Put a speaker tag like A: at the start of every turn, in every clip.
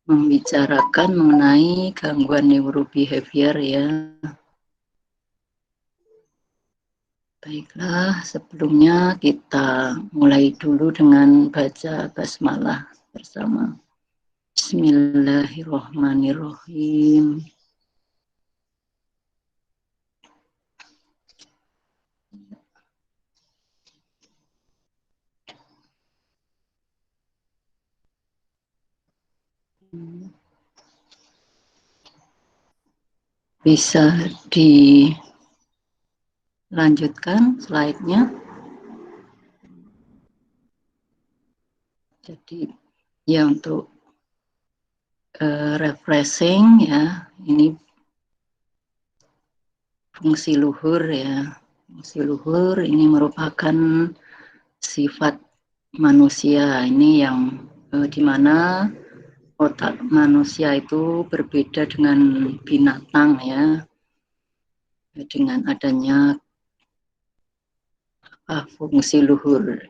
A: membicarakan mengenai gangguan neurobehavior ya. Baiklah, sebelumnya kita mulai dulu dengan baca basmalah bersama. Bismillahirrahmanirrahim. Bisa dilanjutkan slide-nya. Jadi ya untuk refreshing ya, ini fungsi luhur ya. Fungsi luhur ini merupakan sifat manusia ini yang di mana otak manusia itu berbeda dengan binatang ya, dengan adanya fungsi luhur,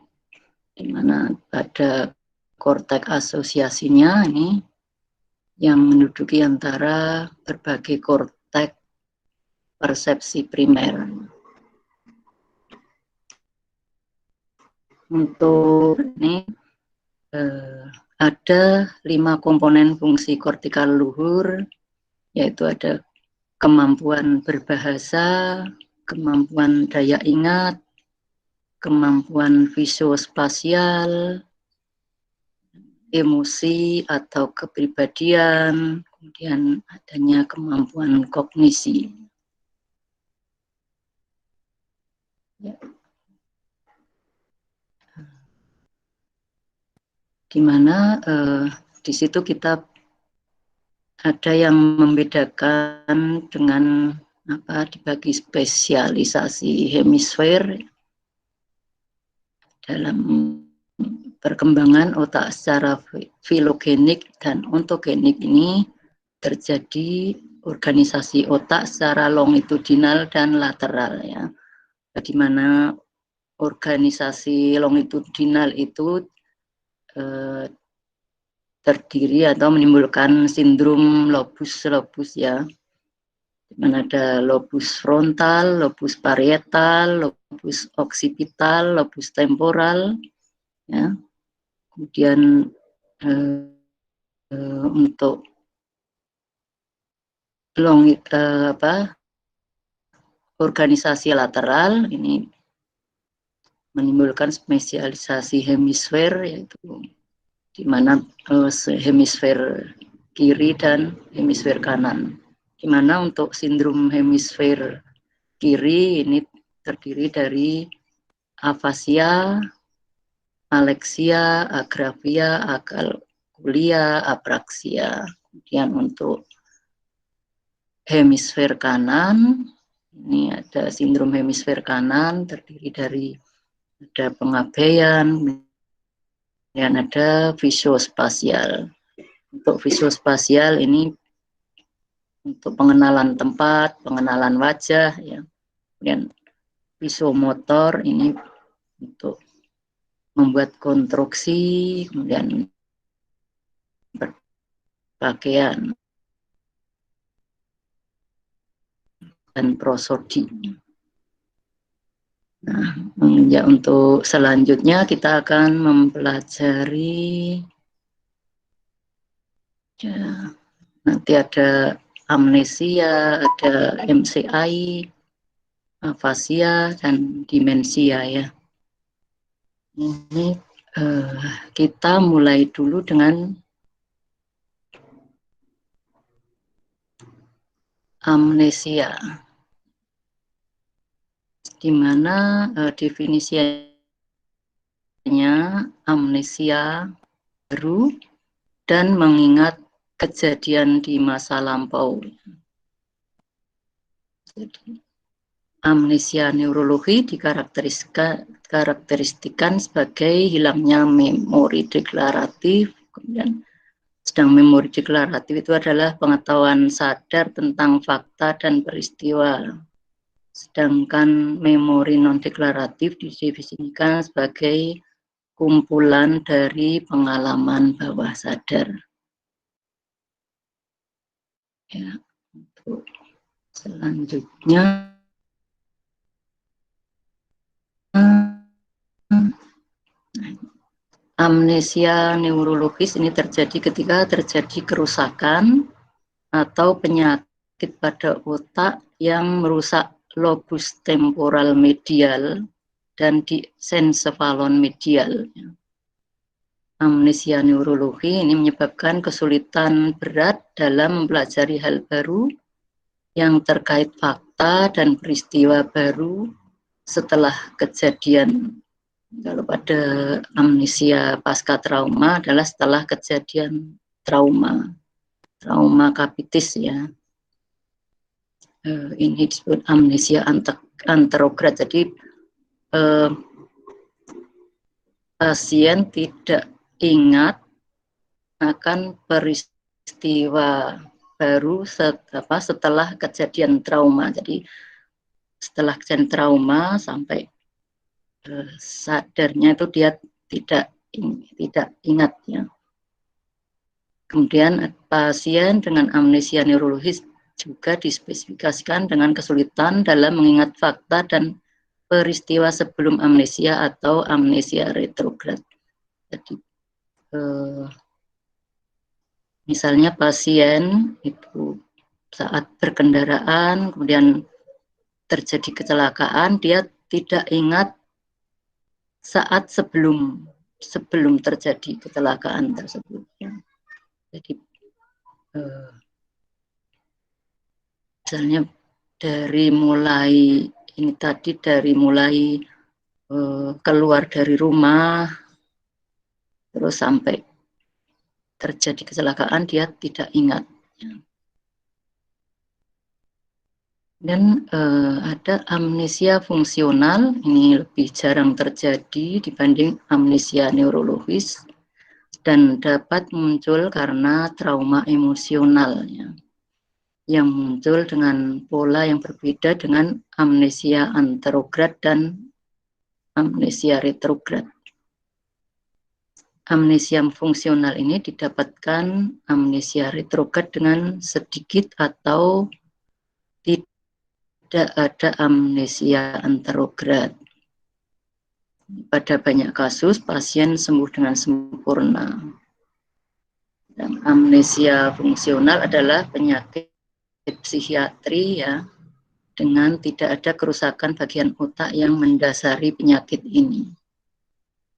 A: di mana ada korteks asosiasinya ini yang menduduki antara berbagai korteks persepsi primer. Untuk ini ada 5 komponen fungsi kortikal luhur, yaitu ada kemampuan berbahasa, kemampuan daya ingat, kemampuan visospasial, emosi atau kepribadian, kemudian adanya kemampuan kognisi. Ya. Di mana di situ kita ada yang membedakan dengan dibagi spesialisasi hemisfer dalam perkembangan otak secara filogenik dan ontogenik. Ini terjadi organisasi otak secara longitudinal dan lateral ya, di mana organisasi longitudinal itu terdiri atau menimbulkan sindrom lobus ya, di mana ada lobus frontal, lobus parietal, lobus occipital, lobus temporal ya. Kemudian untuk organisasi lateral ini menimbulkan spesialisasi hemisfer, yaitu di mana hemisfer kiri dan hemisfer kanan. Di mana untuk sindrom hemisfer kiri ini terdiri dari afasia, aleksia, agrafia, akalkulia, apraksia. Kemudian untuk hemisfer kanan, ini ada sindrom hemisfer kanan terdiri dari ada pengabaian, dan ada visospasial. Untuk visospasial ini untuk pengenalan tempat, pengenalan wajah ya. Kemudian visomotor ini untuk membuat konstruksi, kemudian berpakaian dan prosodi. Nah, ya, untuk selanjutnya kita akan mempelajari ya, nanti ada amnesia, ada MCI, afasia, dan demensia ya. Ini kita mulai dulu dengan amnesia, di mana definisinya amnesia baru dan mengingat kejadian di masa lampau. Jadi, amnesia neurologi dikarakteristikan sebagai hilangnya memori deklaratif. Kemudian sedang memori deklaratif itu adalah pengetahuan sadar tentang fakta dan peristiwa. Sedangkan memori non-deklaratif didefinisikan sebagai kumpulan dari pengalaman bawah sadar. Ya, untuk selanjutnya amnesia neurologis ini terjadi ketika terjadi kerusakan atau penyakit pada otak yang merusak lobus temporal medial dan diencephalon medial. Amnesia neurologi ini menyebabkan kesulitan berat dalam mempelajari hal baru yang terkait fakta dan peristiwa baru setelah kejadian. Kalau pada amnesia pasca trauma adalah setelah kejadian trauma kapitis ya. Ini disebut amnesia anterograd. Jadi pasien tidak ingat akan peristiwa baru setelah kejadian trauma. Jadi setelah kejadian trauma sampai sadarnya itu dia tidak ingat ya. Kemudian pasien dengan amnesia neurologis juga dispesifikasikan dengan kesulitan dalam mengingat fakta dan peristiwa sebelum amnesia atau amnesia retrograd. Jadi misalnya pasien itu saat berkendaraan kemudian terjadi kecelakaan, dia tidak ingat saat sebelum terjadi kecelakaan tersebut. Jadi misalnya dari mulai keluar dari rumah terus sampai terjadi kecelakaan dia tidak ingat. Dan ada amnesia fungsional, ini lebih jarang terjadi dibanding amnesia neurologis dan dapat muncul karena trauma emosional ya, yang muncul dengan pola yang berbeda dengan amnesia anterograd dan amnesia retrograd. Amnesia fungsional ini didapatkan amnesia retrograd dengan sedikit atau tidak ada amnesia anterograd. Pada banyak kasus pasien sembuh dengan sempurna. Dan amnesia fungsional adalah penyakit psikiatri ya, dengan tidak ada kerusakan bagian otak yang mendasari penyakit ini.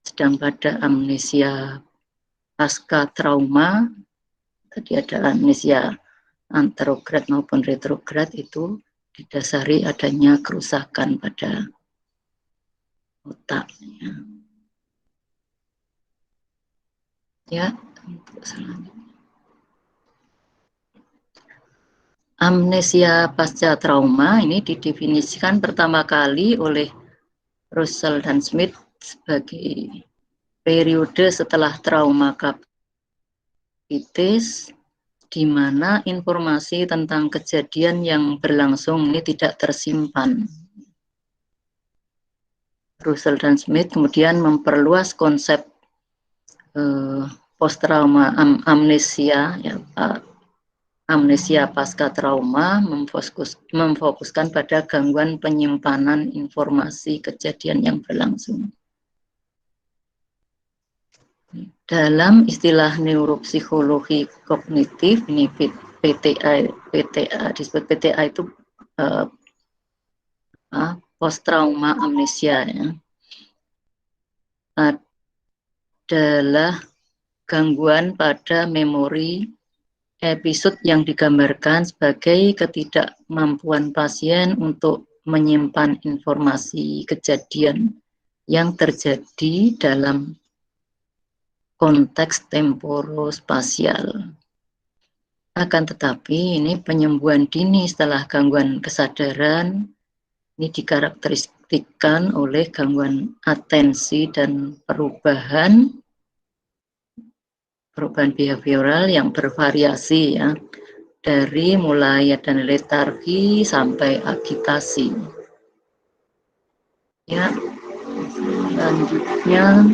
A: Sedang pada amnesia pasca trauma, tadi ada amnesia anterograd maupun retrograd itu didasari adanya kerusakan pada otak. Ya, untuk selanjutnya. Amnesia pasca trauma ini didefinisikan pertama kali oleh Russell dan Smith sebagai periode setelah trauma kapitis di mana informasi tentang kejadian yang berlangsung ini tidak tersimpan. Russell dan Smith kemudian memperluas konsep post-trauma amnesia, ya, amnesia pasca trauma memfokuskan pada gangguan penyimpanan informasi kejadian yang berlangsung. Dalam istilah neuropsikologi kognitif, ini PTA disebut PTA itu post-trauma amnesia ya, adalah gangguan pada memori episode yang digambarkan sebagai ketidakmampuan pasien untuk menyimpan informasi kejadian yang terjadi dalam konteks temporospasial. Akan tetapi ini penyembuhan dini setelah gangguan kesadaran ini dikarakteristikkan oleh gangguan atensi dan perubahan behavioral yang bervariasi ya, dari mulai ada letargi sampai agitasi. Ya, selanjutnya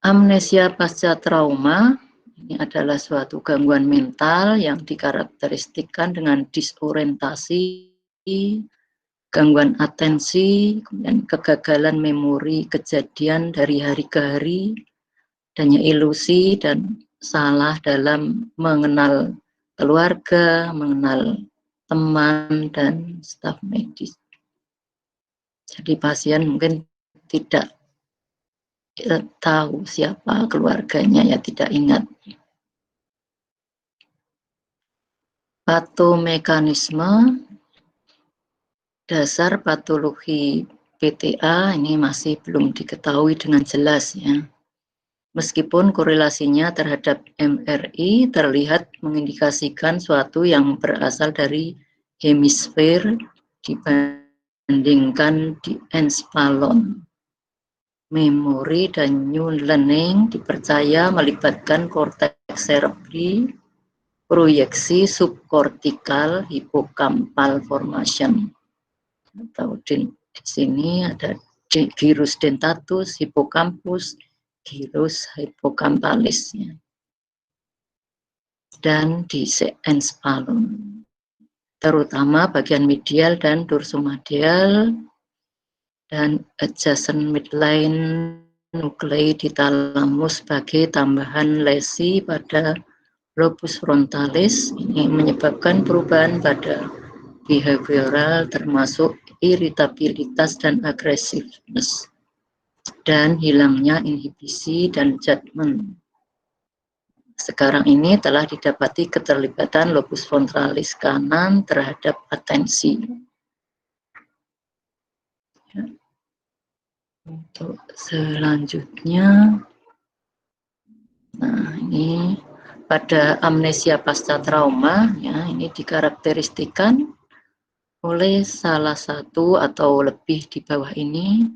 A: Amnesia pasca trauma ini adalah suatu gangguan mental yang dikarakteristikkan dengan disorientasi, gangguan atensi, kemudian kegagalan memori kejadian dari hari ke hari, adanya ilusi dan salah dalam mengenal keluarga, mengenal teman dan staf medis. Jadi pasien mungkin tidak tahu siapa keluarganya, ya tidak ingat. Patomekanisme dasar patologi PTA ini masih belum diketahui dengan jelas ya. Meskipun korelasinya terhadap MRI terlihat mengindikasikan suatu yang berasal dari hemisfer dibandingkan di encephalon. Memori dan new learning dipercaya melibatkan korteks cerebri, proyeksi subkortikal hipokampal formation. Atau di sini ada gyrus dentatus, hipokampus, gyrus hipokampalis ya. Dan di encephalon, terutama bagian medial dan dorsomedial dan adjacent midline nuclei di talamus sebagai tambahan lesi pada lobus frontalis. Ini menyebabkan perubahan pada behavioral termasuk iritabilitas dan agresivitas dan hilangnya inhibisi dan judgment. Sekarang ini telah didapati keterlibatan lobus frontalis kanan terhadap atensi. Ya. Untuk selanjutnya, nah ini pada amnesia pasca trauma, ya ini dikarakteristikan oleh salah satu atau lebih di bawah ini.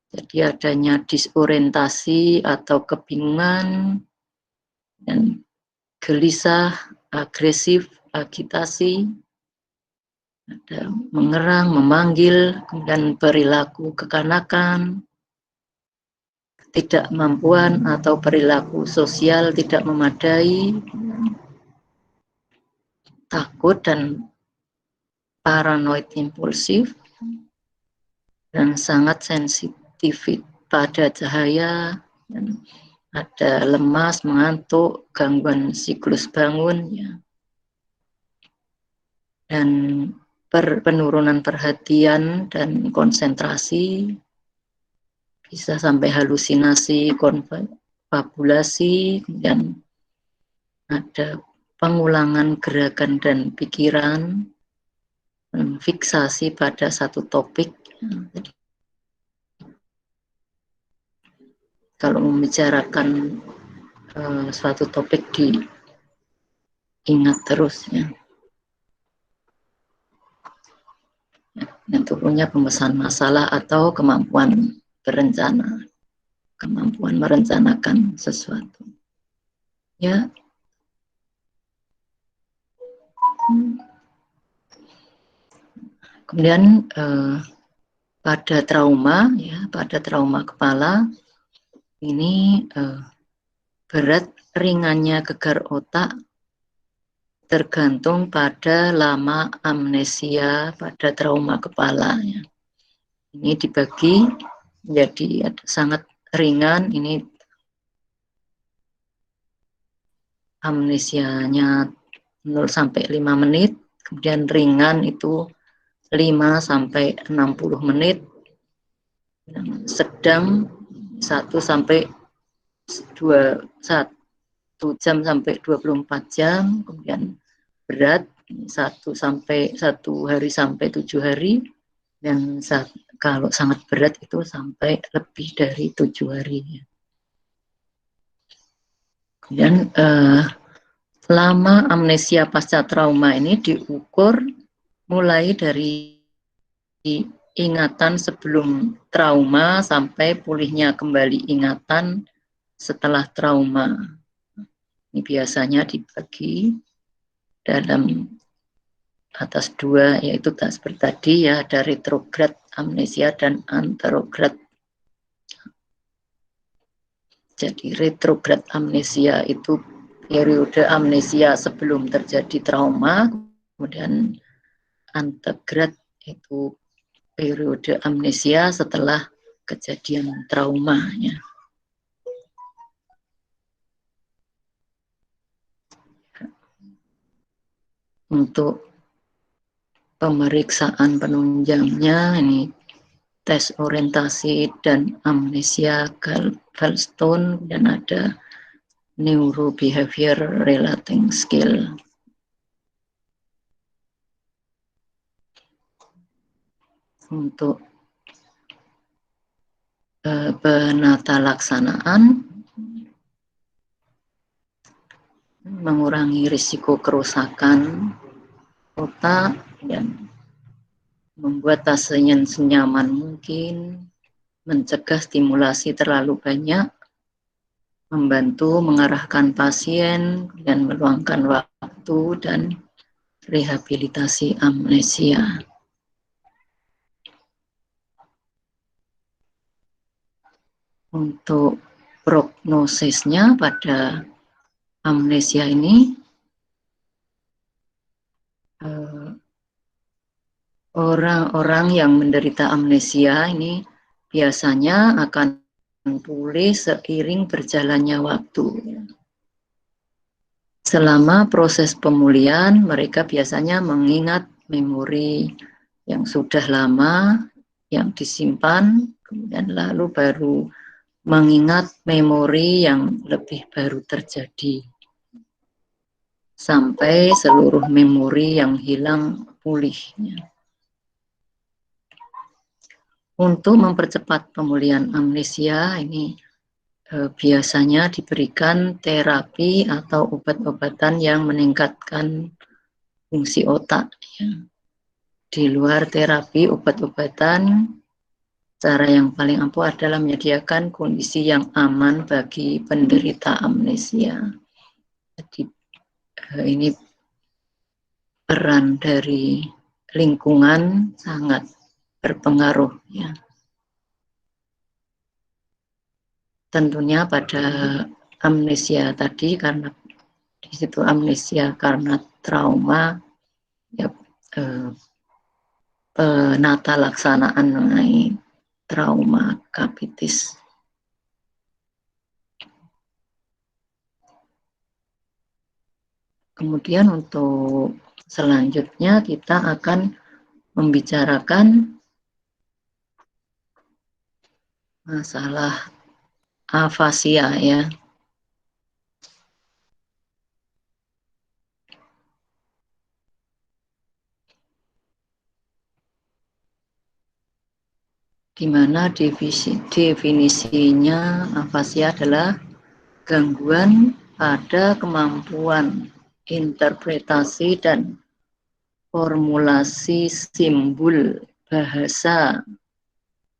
A: Jadi adanya disorientasi atau kebingungan dan gelisah, agresif, agitasi, ada mengerang, memanggil, kemudian perilaku kekanakan, ketidakmampuan atau perilaku sosial tidak memadai, takut dan paranoid impulsif, dan sangat sensitif pada cahaya, dan ada lemas, mengantuk, gangguan siklus bangun, ya. Dan penurunan perhatian dan konsentrasi, bisa sampai halusinasi, konfabulasi, kemudian ada pengulangan gerakan dan pikiran, fiksasi pada satu topik. Jadi, kalau membicarakan suatu topik diingat terus ya. Itu punya pemesan masalah atau kemampuan berencana, kemampuan merencanakan sesuatu. Ya. Kemudian pada trauma, ya, pada trauma kepala ini berat ringannya gegar otak tergantung pada lama amnesia pada trauma kepala. Ya. Ini dibagi menjadi sangat ringan, ini amnesianya 0 sampai 5 menit, kemudian ringan itu 5 sampai 60 menit, sedang 1 sampai 1 jam sampai 24 jam, kemudian berat 1 hari sampai 7 hari, dan kalau sangat berat itu sampai lebih dari 7 hari. Kemudian lama amnesia pasca trauma ini diukur mulai dari ingatan sebelum trauma sampai pulihnya kembali ingatan setelah trauma. Ini biasanya dibagi dalam atas 2, yaitu seperti tadi ya, ada retrograd amnesia dan anterograd Jadi retrograd amnesia itu periode amnesia sebelum terjadi trauma, kemudian antegrad itu periode amnesia setelah kejadian traumanya. Untuk pemeriksaan penunjangnya ini tes orientasi dan amnesia Gallstone, dan ada neurobehavior relating skill. Untuk penata laksanaan mengurangi risiko kerusakan otak dan membuat pasien senyaman mungkin, mencegah stimulasi terlalu banyak, membantu mengarahkan pasien dan meluangkan waktu, dan rehabilitasi amnesia. Untuk prognosisnya pada amnesia ini, orang-orang yang menderita amnesia ini biasanya akan pulih seiring berjalannya waktu. Selama proses pemulihan, mereka biasanya mengingat memori yang sudah lama, yang disimpan, kemudian lalu baru mengingat memori yang lebih baru terjadi. Sampai seluruh memori yang hilang pulihnya. Untuk mempercepat pemulihan amnesia ini biasanya diberikan terapi atau obat-obatan yang meningkatkan fungsi otak. Ya. Di luar terapi obat-obatan, cara yang paling ampuh adalah menyediakan kondisi yang aman bagi penderita amnesia. Jadi ini peran dari lingkungan sangat berpengaruh, ya. Tentunya pada amnesia tadi, karena di situ amnesia karena trauma, ya, penata laksanaan mengenai trauma kapitis. Kemudian untuk selanjutnya kita akan membicarakan masalah afasia, ya. Di mana definisinya afasia adalah gangguan pada kemampuan interpretasi dan formulasi simbol bahasa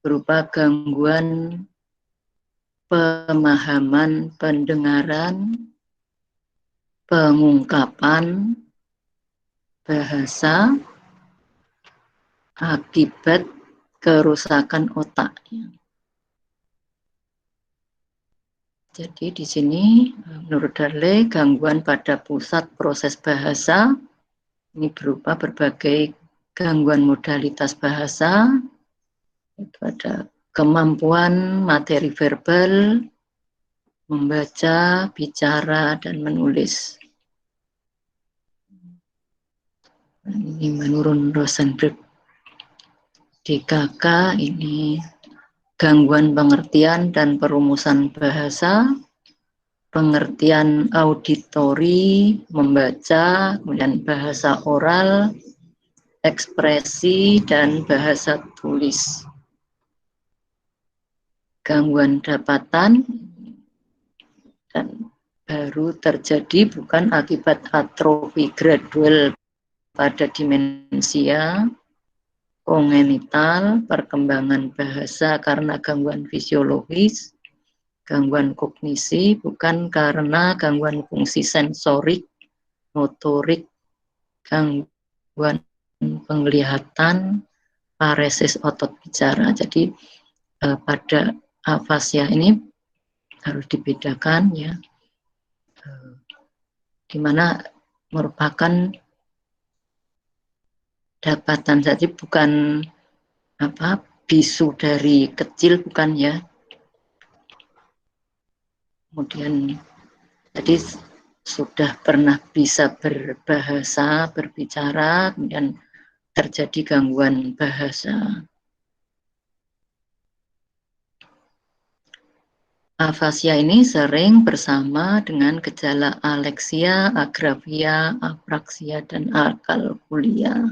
A: berupa gangguan pemahaman pendengaran, pengungkapan bahasa akibat kerusakan otak. Jadi di sini menurut Darley gangguan pada pusat proses bahasa ini berupa berbagai gangguan modalitas bahasa, itu ada kemampuan materi verbal, membaca, bicara, dan menulis. Ini menurut Rosenberg. DKK ini gangguan pengertian dan perumusan bahasa, pengertian auditori, membaca, kemudian bahasa oral, ekspresi, dan bahasa tulis. Gangguan dapatan dan baru terjadi bukan akibat atrofi gradual pada demensia kongenital, perkembangan bahasa karena gangguan fisiologis, gangguan kognisi bukan karena gangguan fungsi sensorik, motorik, gangguan penglihatan, paresis otot bicara. Jadi pada afasia ini harus dibedakan ya, di mana merupakan dapatan saja, bukan bisu dari kecil, bukan ya. Kemudian jadi sudah pernah bisa berbahasa, berbicara, kemudian terjadi gangguan bahasa. Afasia ini sering bersama dengan gejala aleksia, agrafia, apraksia, dan akalkulia.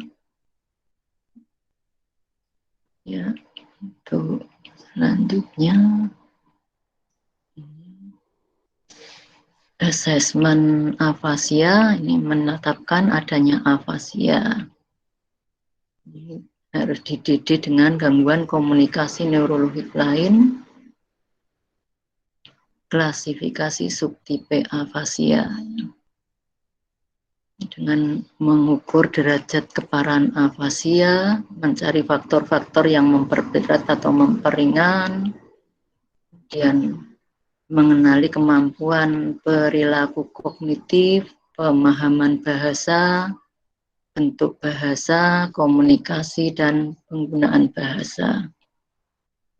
A: Ya, itu selanjutnya. Asesmen afasia ini menetapkan adanya afasia. Ini harus dididik dengan gangguan komunikasi neurologik lain, klasifikasi subtipe afasia. Dengan mengukur derajat keparahan afasia, mencari faktor-faktor yang memperberat atau memperingan, kemudian mengenali kemampuan perilaku kognitif, pemahaman bahasa, bentuk bahasa, komunikasi, dan penggunaan bahasa,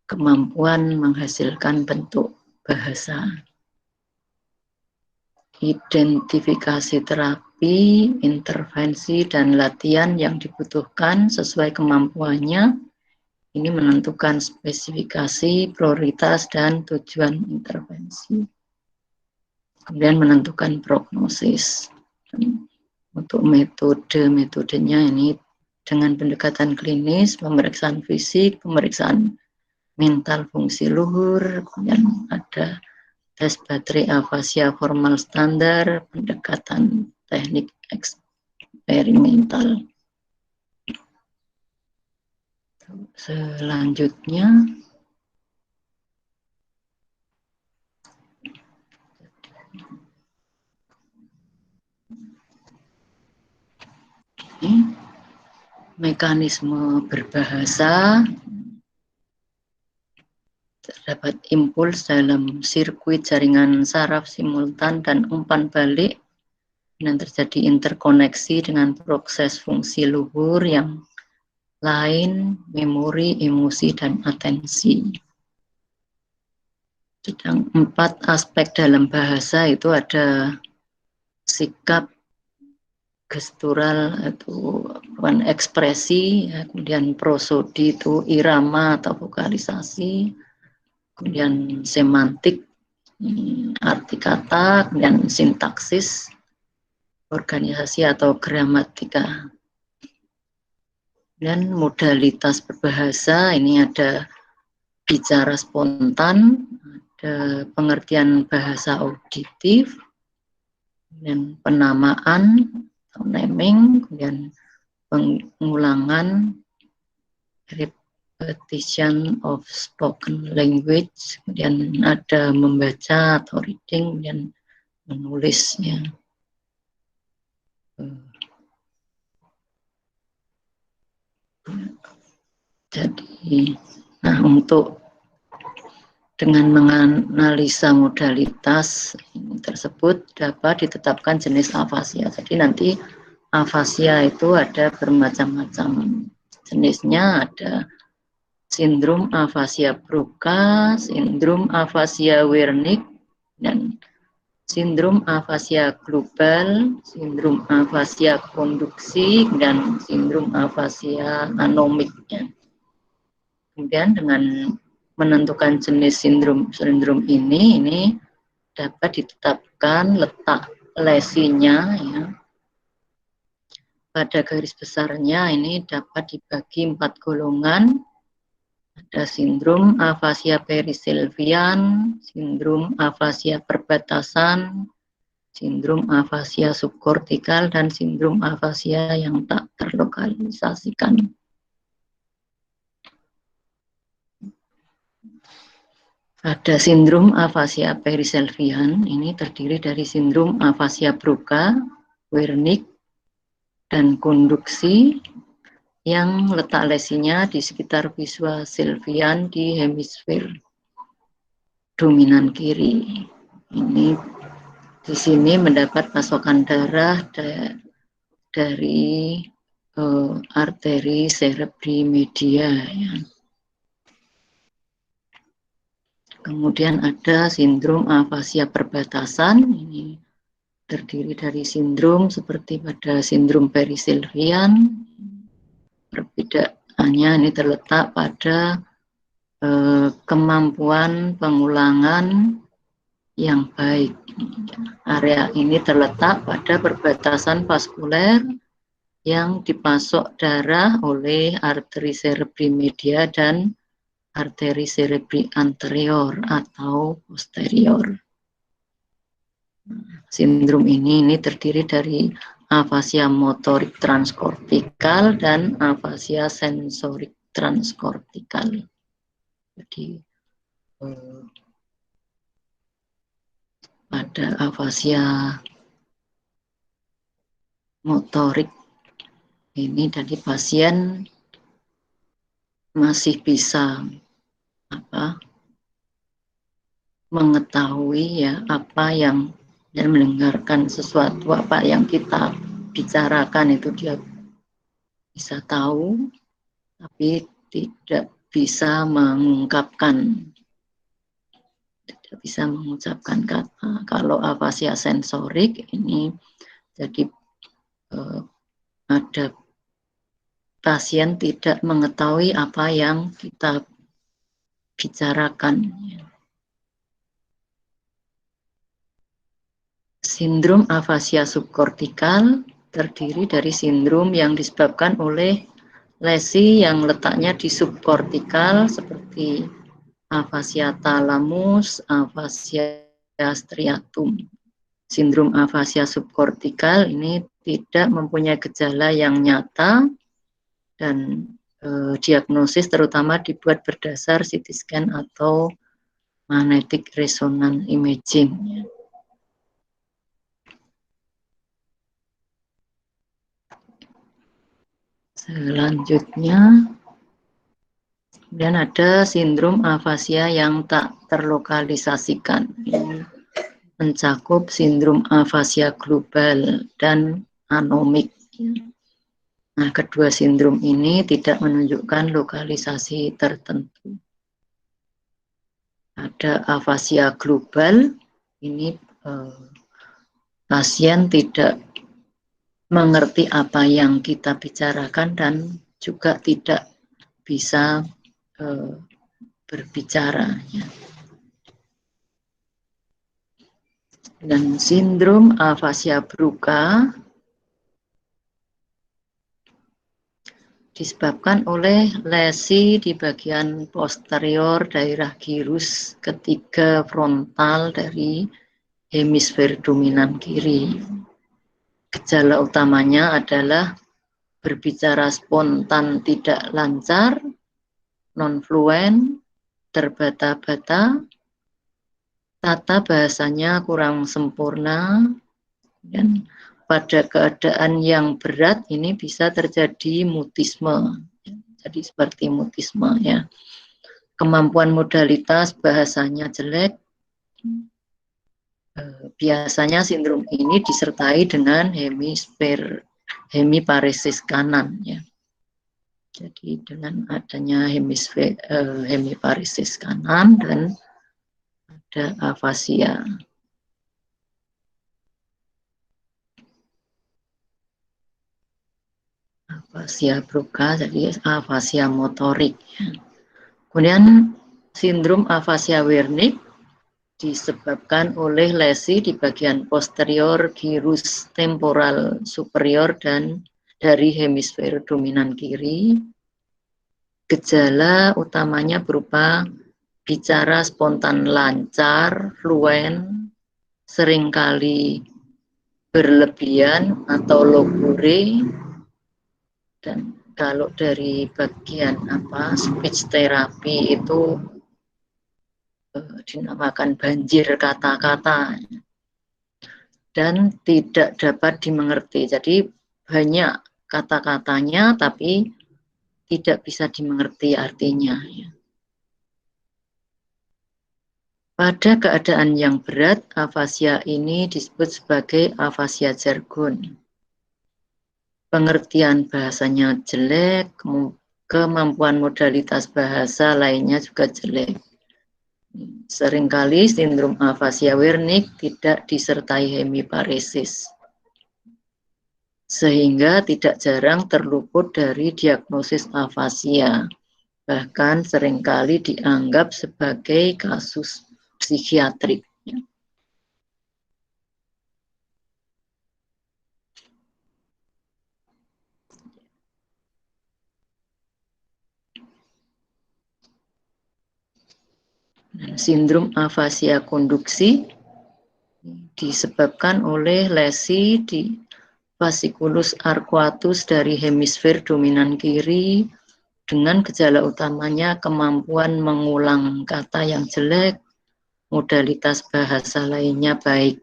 A: kemampuan menghasilkan bentuk bahasa, identifikasi terapi, intervensi, dan latihan yang dibutuhkan sesuai kemampuannya. Ini menentukan spesifikasi, prioritas, dan tujuan intervensi. Kemudian menentukan prognosis. Untuk metodenya ini dengan pendekatan klinis, pemeriksaan fisik, pemeriksaan mental fungsi luhur, kemudian ada tes baterai afasia formal standar, pendekatan teknik eksperimental. Selanjutnya, ini mekanisme berbahasa. Terdapat impuls dalam sirkuit jaringan saraf simultan dan umpan balik, dan terjadi interkoneksi dengan proses fungsi luhur yang lain, memori, emosi, dan atensi. Sedang 4 aspek dalam bahasa itu ada sikap, gestural itu ekspresi, ya, kemudian prosodi itu irama atau vokalisasi, kemudian semantik, arti kata, kemudian sintaksis, organisasi atau gramatika. Dan modalitas berbahasa ini ada bicara spontan, ada pengertian bahasa auditif, dan penamaan atau naming, kemudian pengulangan, repetition of spoken language, kemudian ada membaca atau reading, kemudian menulisnya. Jadi, nah untuk dengan menganalisa modalitas tersebut dapat ditetapkan jenis afasia. Jadi nanti afasia itu ada bermacam-macam jenisnya, ada sindrom afasia Broca, sindrom afasia Wernicke, dan sindrom afasia global, sindrom afasia konduksi, dan sindrom afasia anomik. Kemudian dengan menentukan jenis sindrom ini dapat ditetapkan letak lesinya, ya. Pada garis besarnya ini dapat dibagi 4 golongan. Ada sindrom afasia perisilvian, sindrom afasia perbatasan, sindrom afasia subkortikal, dan sindrom afasia yang tak terlokalisasikan. Ada sindrom afasia perisilvian, ini terdiri dari sindrom afasia Broca, Wernicke, dan konduksi yang letak lesinya di sekitar visual silvian di hemisfer dominan kiri. Ini di sini mendapat pasokan darah dari arteri cerebri media. Ya. Kemudian ada sindrom afasia perbatasan. Ini terdiri dari sindrom seperti pada sindrom Perisylvian. Perbedaannya ini terletak pada kemampuan pengulangan yang baik. Area ini terletak pada perbatasan vaskuler yang dipasok darah oleh arteri cerebri media dan arteri cerebri anterior atau posterior. Sindrom ini terdiri dari afasia motorik transkortikal dan afasia sensorik transkortikal. Jadi pada afasia motorik ini dari pasien masih bisa mengetahui ya apa yang dan mendengarkan sesuatu apa yang kita bicarakan itu dia bisa tahu tapi tidak bisa mengungkapkan, tidak bisa mengucapkan kata. Kalau afasia sensorik ini jadi ada pasien tidak mengetahui apa yang kita bicarakan. Sindrom afasia subkortikal terdiri dari sindrom yang disebabkan oleh lesi yang letaknya di subkortikal seperti afasia thalamus, afasia striatum. Sindrom afasia subkortikal ini tidak mempunyai gejala yang nyata dan diagnosis terutama dibuat berdasar CT scan atau magnetic resonance imaging. Selanjutnya, kemudian ada sindrom afasia yang tak terlokalisasikan. Ini mencakup sindrom afasia global dan anomik. Nah, kedua sindrom ini tidak menunjukkan lokalisasi tertentu. Ada afasia global, ini pasien tidak mengerti apa yang kita bicarakan dan juga tidak bisa berbicara. Ya. Dan sindrom afasia Broca disebabkan oleh lesi di bagian posterior daerah gyrus ketiga frontal dari hemisfer dominan kiri. Gejala utamanya adalah berbicara spontan tidak lancar, non-fluent, terbata-bata, tata bahasanya kurang sempurna, dan pada keadaan yang berat ini bisa terjadi mutisme. Jadi seperti mutisme ya. Kemampuan modalitas bahasanya jelek. Biasanya sindrom ini disertai dengan hemiparesis kanan ya. Jadi dengan adanya hemiparesis kanan dan ada afasia. Afasia Broca, jadi afasia motorik. Ya. Kemudian sindrom afasia Wernicke disebabkan oleh lesi di bagian posterior gyrus temporal superior dan dari hemisfer dominan kiri. Gejala utamanya berupa bicara spontan lancar, fluent, seringkali berlebihan atau logore, dan kalau dari bagian speech therapy itu dinamakan banjir kata-kata dan tidak dapat dimengerti. Jadi banyak kata-katanya tapi tidak bisa dimengerti artinya. Pada keadaan yang berat, afasia ini disebut sebagai afasia jargon. Pengertian bahasanya jelek, kemampuan modalitas bahasa lainnya juga jelek. Seringkali sindrom afasia Wernicke tidak disertai hemiparesis, sehingga tidak jarang terluput dari diagnosis afasia. Bahkan seringkali dianggap sebagai kasus psikiatrik. Sindrom afasia konduksi disebabkan oleh lesi di fasciculus arcuatus dari hemisfer dominan kiri dengan gejala utamanya kemampuan mengulang kata yang jelek, modalitas bahasa lainnya baik.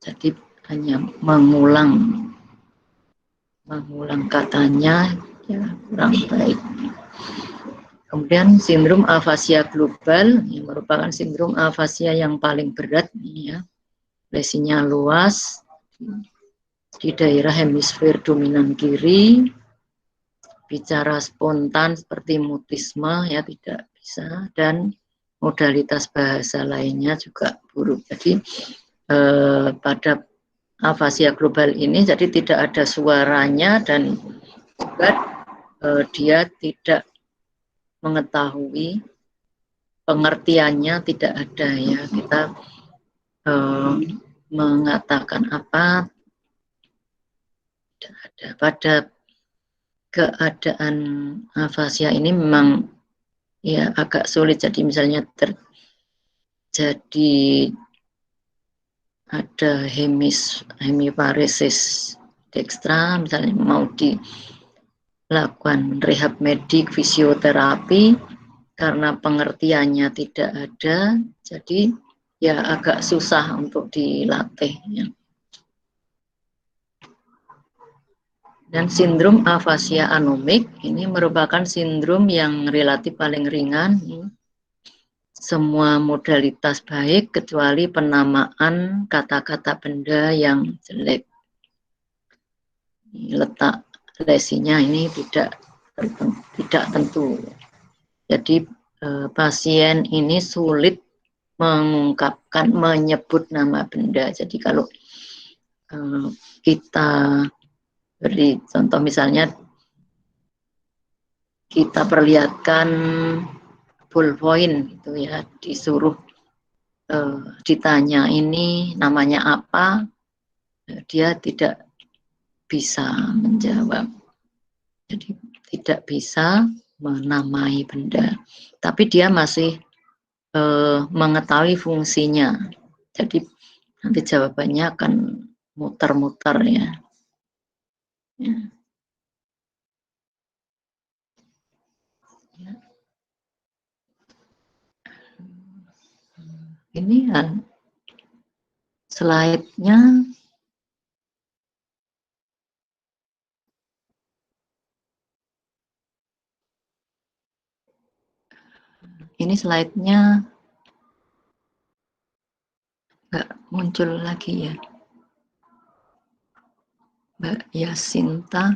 A: Jadi hanya mengulang katanya ya kurang baik. Kemudian sindrom afasia global yang merupakan sindrom afasia yang paling berat ya. Lesinya luas di daerah hemisfer dominan kiri, bicara spontan seperti mutisme ya tidak bisa, dan modalitas bahasa lainnya juga buruk. Jadi pada afasia global ini jadi tidak ada suaranya dan juga dia tidak mengetahui, pengertiannya tidak ada ya, kita mengatakan apa tidak ada. Pada keadaan afasia ini memang ya agak sulit, jadi misalnya terjadi ada hemiparesis dekstra, misalnya mau dilakukan rehab medik, fisioterapi, karena pengertiannya tidak ada, jadi ya agak susah untuk dilatih. Ya. Dan sindrom afasia anomik ini merupakan sindrom yang relatif paling ringan. Semua modalitas baik kecuali penamaan kata-kata benda yang jelek. Letak lesinya ini tidak tentu. Jadi pasien ini sulit mengungkapkan, menyebut nama benda. Jadi kalau kita beri contoh, misalnya kita perlihatkan ballpoint gitu ya, disuruh ditanya ini namanya apa, dia tidak bisa menjawab. Jadi tidak bisa menamai benda, tapi dia masih mengetahui fungsinya. Jadi nanti jawabannya akan muter-muter ya. Ya. Ya. Ini ya slide-nya. Ini slide-nya nggak muncul lagi ya, Mbak Yasinta.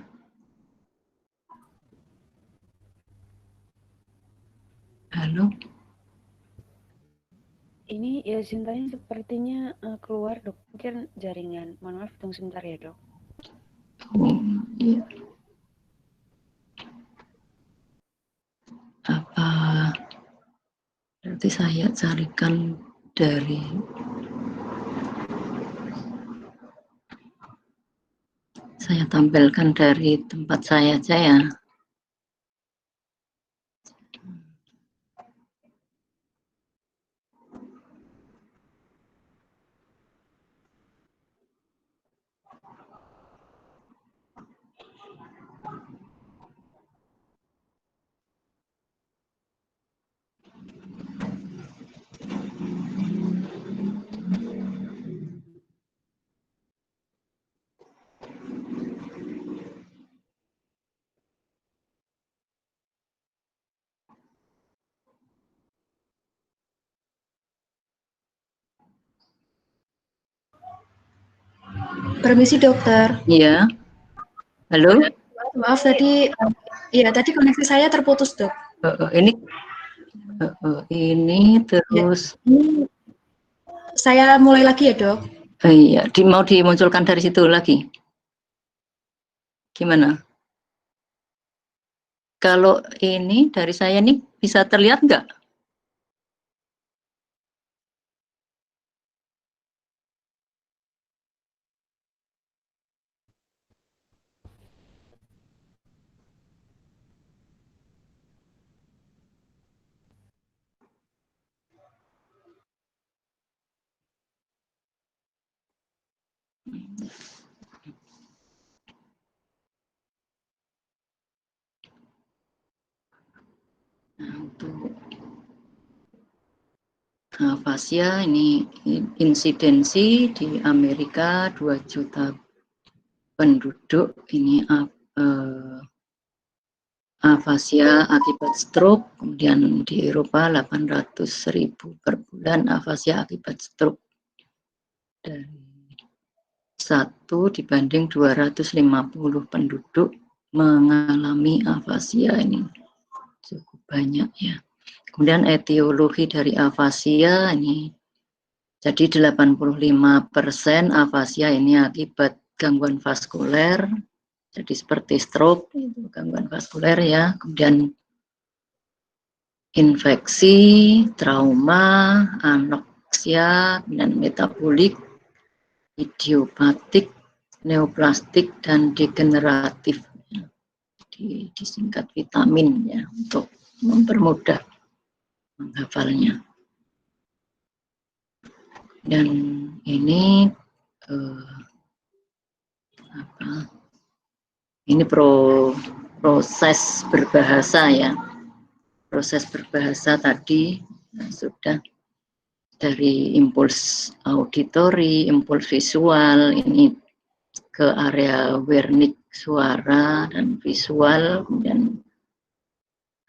A: Halo.
B: Ini Yasintanya sepertinya keluar, dok. Mungkin jaringan. Mohon maaf, tunggu sebentar ya, dok.
A: Oh, iya. Apa nanti saya carikan dari saya tampilkan dari tempat saya aja ya.
C: Permisi dokter.
A: Iya. Halo.
C: Maaf tadi, iya tadi koneksi saya terputus dok.
A: Ini terus.
C: Ya. Saya mulai lagi ya dok.
A: Iya, mau dimunculkan dari situ lagi. Gimana? Kalau ini dari saya nih bisa terlihat nggak? Nah, untuk afasia ini insidensi di Amerika 2 juta penduduk ini afasia akibat stroke, kemudian di Eropa 800.000 per bulan afasia akibat stroke. Dari 1 dibanding 250 penduduk mengalami afasia ini cukup banyak ya. Kemudian etiologi dari afasia ini jadi 85% afasia ini akibat gangguan vaskuler, jadi seperti stroke itu gangguan vaskuler ya. Kemudian infeksi, trauma, anoksia, dan metabolik, idiopatik, neoplastik, dan degeneratif. Disingkat vitamin ya untuk mempermudah menghafalnya. Dan ini ini proses berbahasa ya. Proses berbahasa tadi sudah dari impuls auditori, impuls visual, ini ke area wernik suara dan visual, kemudian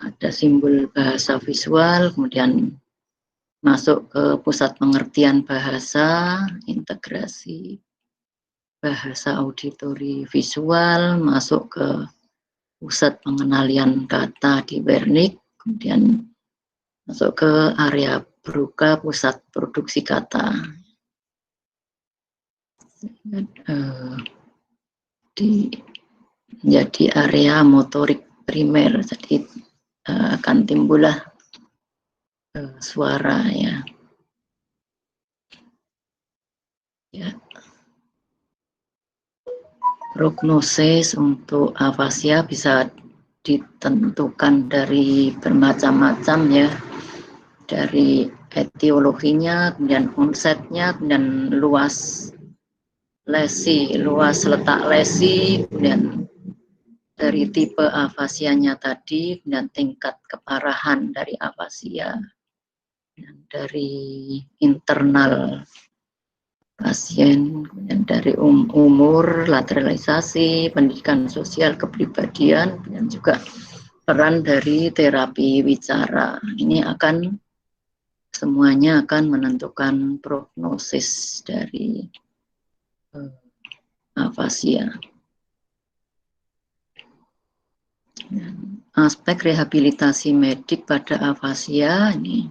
A: ada simbol bahasa visual, kemudian masuk ke pusat pengertian bahasa, integrasi bahasa auditori visual, masuk ke pusat pengenalian kata di wernik, kemudian masuk ke area Broca, pusat produksi kata. Jadi area motorik primer, jadi akan timbullah suara ya. Prognosis untuk afasia bisa ditentukan dari bermacam-macam ya, dari etiologinya, kemudian onsetnya, kemudian luas lesi, luas letak lesi, kemudian dari tipe afasianya tadi, dan tingkat keparahan dari afasia, dan dari internal pasien, kemudian dari umur, lateralisasi, pendidikan sosial, kepribadian, dan juga peran dari terapi wicara. Ini akan semuanya akan menentukan prognosis dari afasia. Aspek rehabilitasi medik pada afasia ini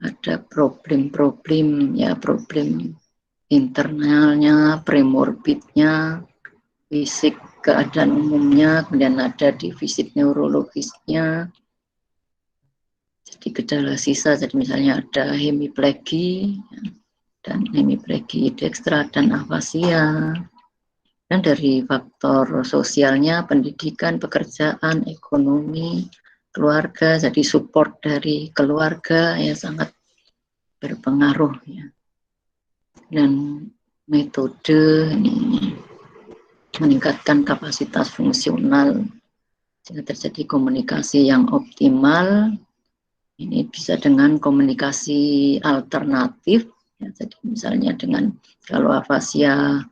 A: ada problem-problem ya, problem internalnya, premorbidnya, fisik keadaan umumnya, kemudian ada defisit neurologisnya. Jadi gejala sisa, jadi misalnya ada hemiplegi dan hemiplegi dekstra dan afasia. Dan dari faktor sosialnya, pendidikan, pekerjaan, ekonomi, keluarga, jadi support dari keluarga ya sangat berpengaruh ya. Dan metode ini meningkatkan kapasitas fungsional sehingga terjadi komunikasi yang optimal. Ini bisa dengan komunikasi alternatif ya, jadi misalnya dengan kalau afasia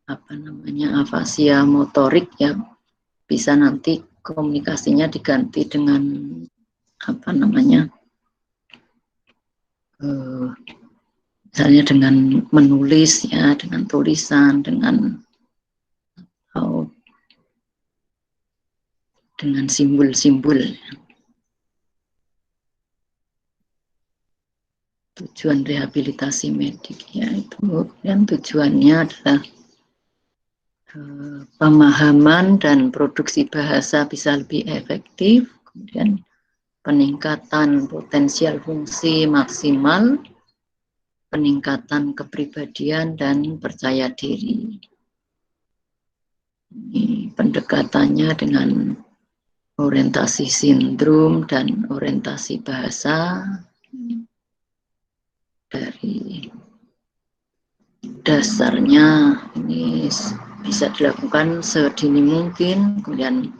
A: afasia motorik ya, bisa nanti komunikasinya diganti dengan misalnya dengan menulis ya, dengan tulisan, dengan simbol-simbol. Tujuan rehabilitasi medik ya itu, dan tujuannya adalah pemahaman dan produksi bahasa bisa lebih efektif, kemudian peningkatan potensial fungsi maksimal, peningkatan kepribadian dan percaya diri. Ini pendekatannya dengan orientasi sindrom dan orientasi bahasa. Dari dasarnya ini bisa dilakukan sedini mungkin, kemudian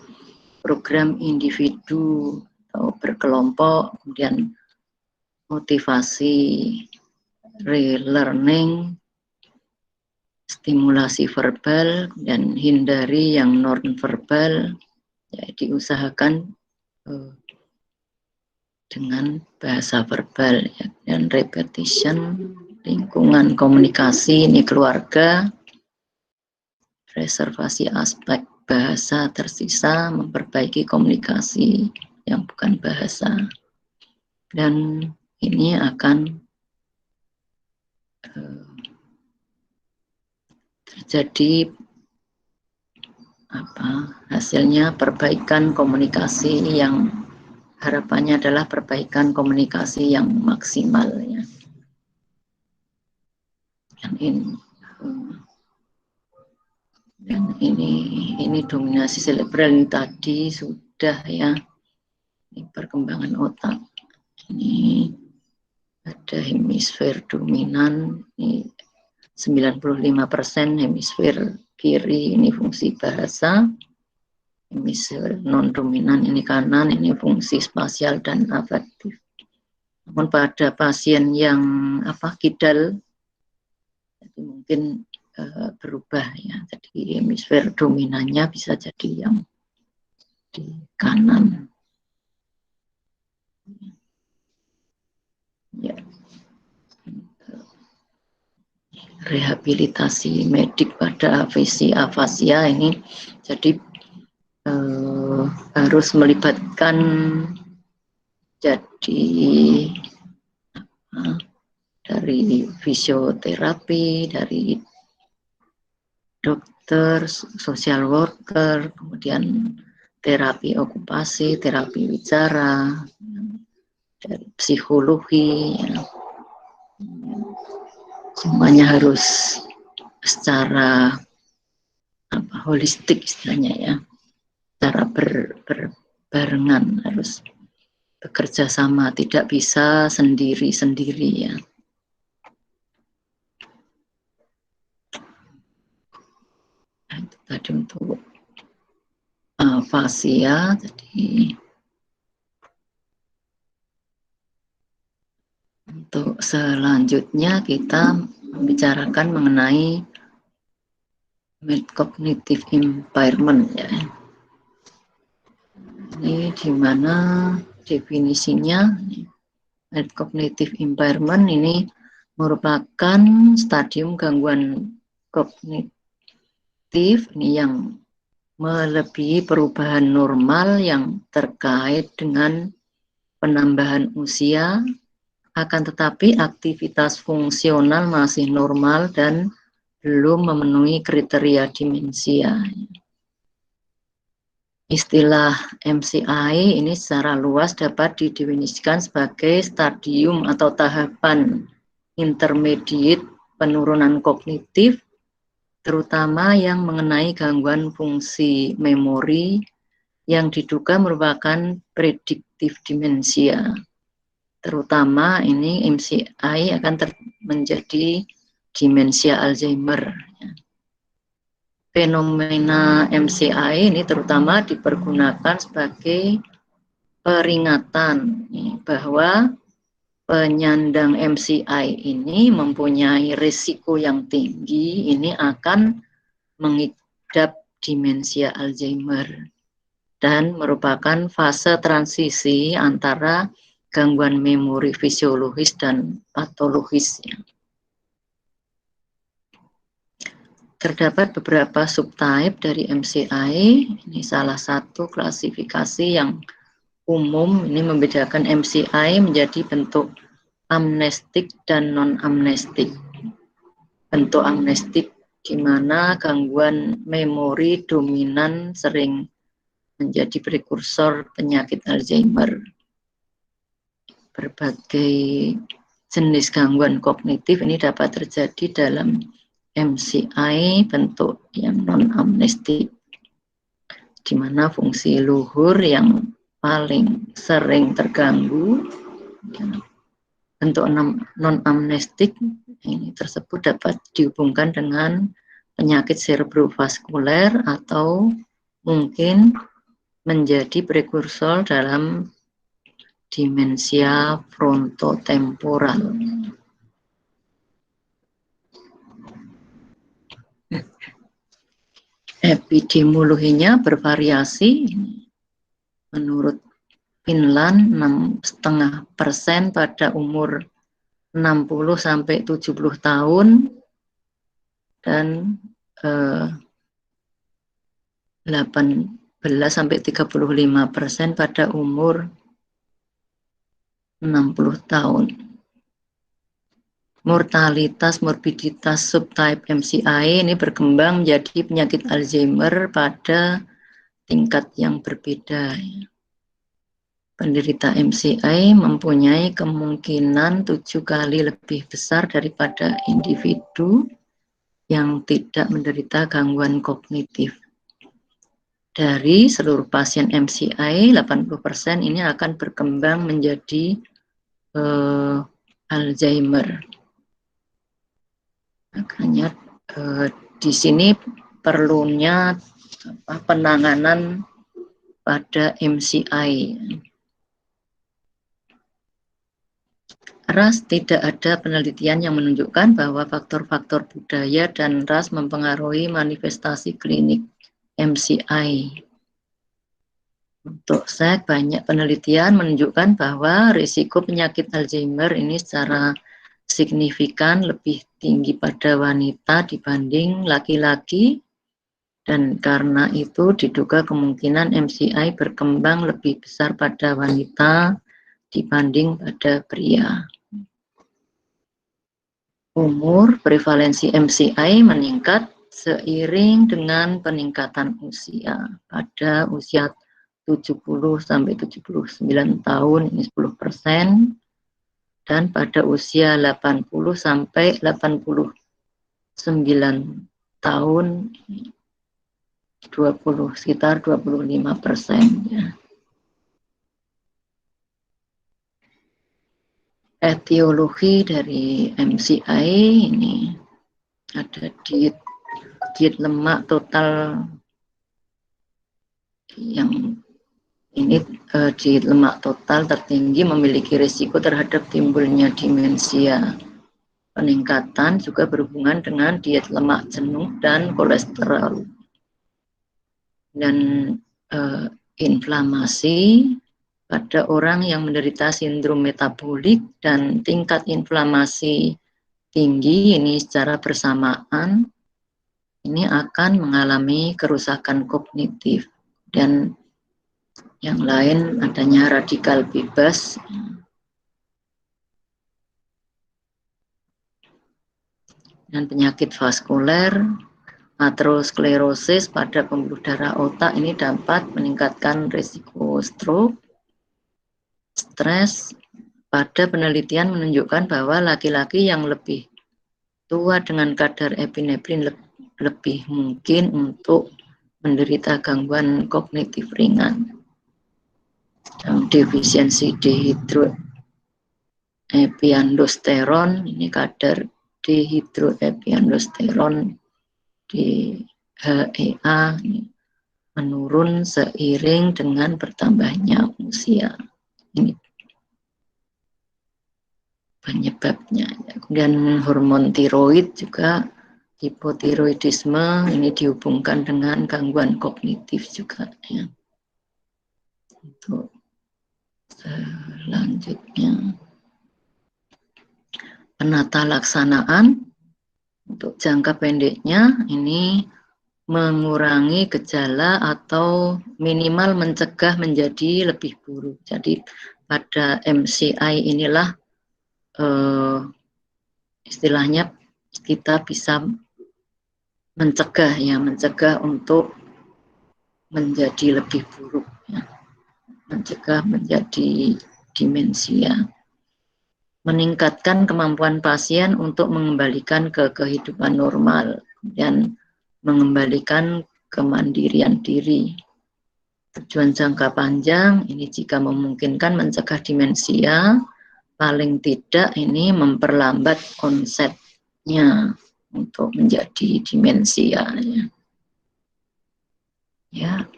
A: program individu atau berkelompok, kemudian motivasi relearning, stimulasi verbal, dan hindari yang non-verbal, ya, diusahakan dengan bahasa verbal ya, dan repetition, lingkungan komunikasi ini keluarga, reservasi aspek bahasa tersisa, memperbaiki komunikasi yang bukan bahasa, dan ini akan terjadi hasilnya perbaikan komunikasi yang harapannya adalah perbaikan komunikasi yang maksimal ya. Dan ini dominasi cerebral ini tadi sudah ya. Ini perkembangan otak. Ini ada hemisfer dominan, ini 95% hemisfer kiri ini fungsi bahasa. Hemisfer non-dominan ini kanan, ini fungsi spasial dan afektif. Namun pada pasien yang kidal, jadi mungkin berubah ya. Jadi hemisfer dominannya bisa jadi yang di kanan. Ya. Rehabilitasi medik pada afasia ini jadi harus melibatkan jadi dari fisioterapi, dari dokter, social worker, kemudian terapi okupasi, terapi bicara, dari psikologi, ya. Semuanya harus secara holistik istilahnya ya. Cara berbarengan, harus bekerja sama, tidak bisa sendiri-sendiri ya. Nah, itu tadi untuk afasia. Jadi untuk selanjutnya kita membicarakan mengenai cognitive impairment ya. Ini di mana definisinya? Cognitive impairment ini merupakan stadium gangguan kognitif ini yang melebihi perubahan normal yang terkait dengan penambahan usia, akan tetapi aktivitas fungsional masih normal dan belum memenuhi kriteria demensia. Istilah MCI ini secara luas dapat didefinisikan sebagai stadium atau tahapan intermediate penurunan kognitif, terutama yang mengenai gangguan fungsi memori yang diduga merupakan prediktif demensia. Terutama ini MCI akan menjadi demensia Alzheimer. Fenomena MCI ini terutama dipergunakan sebagai peringatan bahwa penyandang MCI ini mempunyai risiko yang tinggi ini akan mengidap demensia Alzheimer dan merupakan fase transisi antara gangguan memori fisiologis dan patologis. terdapat beberapa subtype dari MCI. Ini salah satu klasifikasi yang umum, ini membedakan MCI menjadi bentuk amnestik dan non-amnestik. Bentuk amnestik di mana gangguan memori dominan sering menjadi prekursor penyakit Alzheimer. Berbagai jenis gangguan kognitif ini dapat terjadi dalam MCI bentuk yang non-amnestik, di mana fungsi luhur yang paling sering terganggu. Bentuk non-amnestik ini tersebut dapat dihubungkan dengan penyakit cerebrovaskuler atau mungkin menjadi prekursor dalam demensia frontotemporal. Epidemiologinya bervariasi. Menurut Finland 6,5% pada umur 60 sampai 70 tahun dan 18 sampai 35% pada umur 60 tahun. Morbiditas subtype MCI ini berkembang menjadi penyakit Alzheimer pada tingkat yang berbeda. Penderita MCI mempunyai kemungkinan 7 kali lebih besar daripada individu yang tidak menderita gangguan kognitif. Dari seluruh pasien MCI, 80% ini akan berkembang menjadi Alzheimer. Makanya di sini perlunya penanganan pada MCI. Ras, tidak ada penelitian yang menunjukkan bahwa faktor-faktor budaya dan ras mempengaruhi manifestasi klinik MCI. Untuk seks, banyak penelitian menunjukkan bahwa risiko penyakit Alzheimer ini secara signifikan lebih tinggi pada wanita dibanding laki-laki, dan karena itu diduga kemungkinan MCI berkembang lebih besar pada wanita dibanding pada pria. Umur, prevalensi MCI meningkat seiring dengan peningkatan usia. Pada usia 70 sampai 79 tahun ini 10%. Dan pada usia 80 sampai 89 tahun sekitar 25%. Ya. Etiologi dari MCI ini ada diet lemak total yang ini diet lemak total tertinggi memiliki risiko terhadap timbulnya demensia. Peningkatan juga berhubungan dengan diet lemak jenuh dan kolesterol. Dan inflamasi pada orang yang menderita sindrom metabolik dan tingkat inflamasi tinggi ini secara bersamaan ini akan mengalami kerusakan kognitif. Dan yang lain adanya radikal bebas. Dan penyakit vaskuler, aterosklerosis pada pembuluh darah otak ini dapat meningkatkan risiko stroke. Stres, pada penelitian menunjukkan bahwa laki-laki yang lebih tua dengan kadar epinefrin lebih mungkin untuk menderita gangguan kognitif ringan. Defisiensi dehidroepiandrosteron, ini kadar dehidroepiandrosteron DHEA menurun seiring dengan bertambahnya usia. Ini penyebabnya. Kemudian hormon tiroid juga, hipotiroidisme ini dihubungkan dengan gangguan kognitif juga. Ya. Untuk selanjutnya penata laksanaan Untuk jangka pendeknya ini mengurangi gejala atau minimal mencegah menjadi lebih buruk. Jadi pada MCI inilah istilahnya kita bisa mencegah untuk menjadi lebih buruk, ya. Mencegah menjadi demensia. Meningkatkan kemampuan pasien untuk mengembalikan ke kehidupan normal dan mengembalikan kemandirian diri. Tujuan jangka panjang ini jika memungkinkan mencegah demensia, paling tidak ini memperlambat onsetnya untuk menjadi demensia. Ya.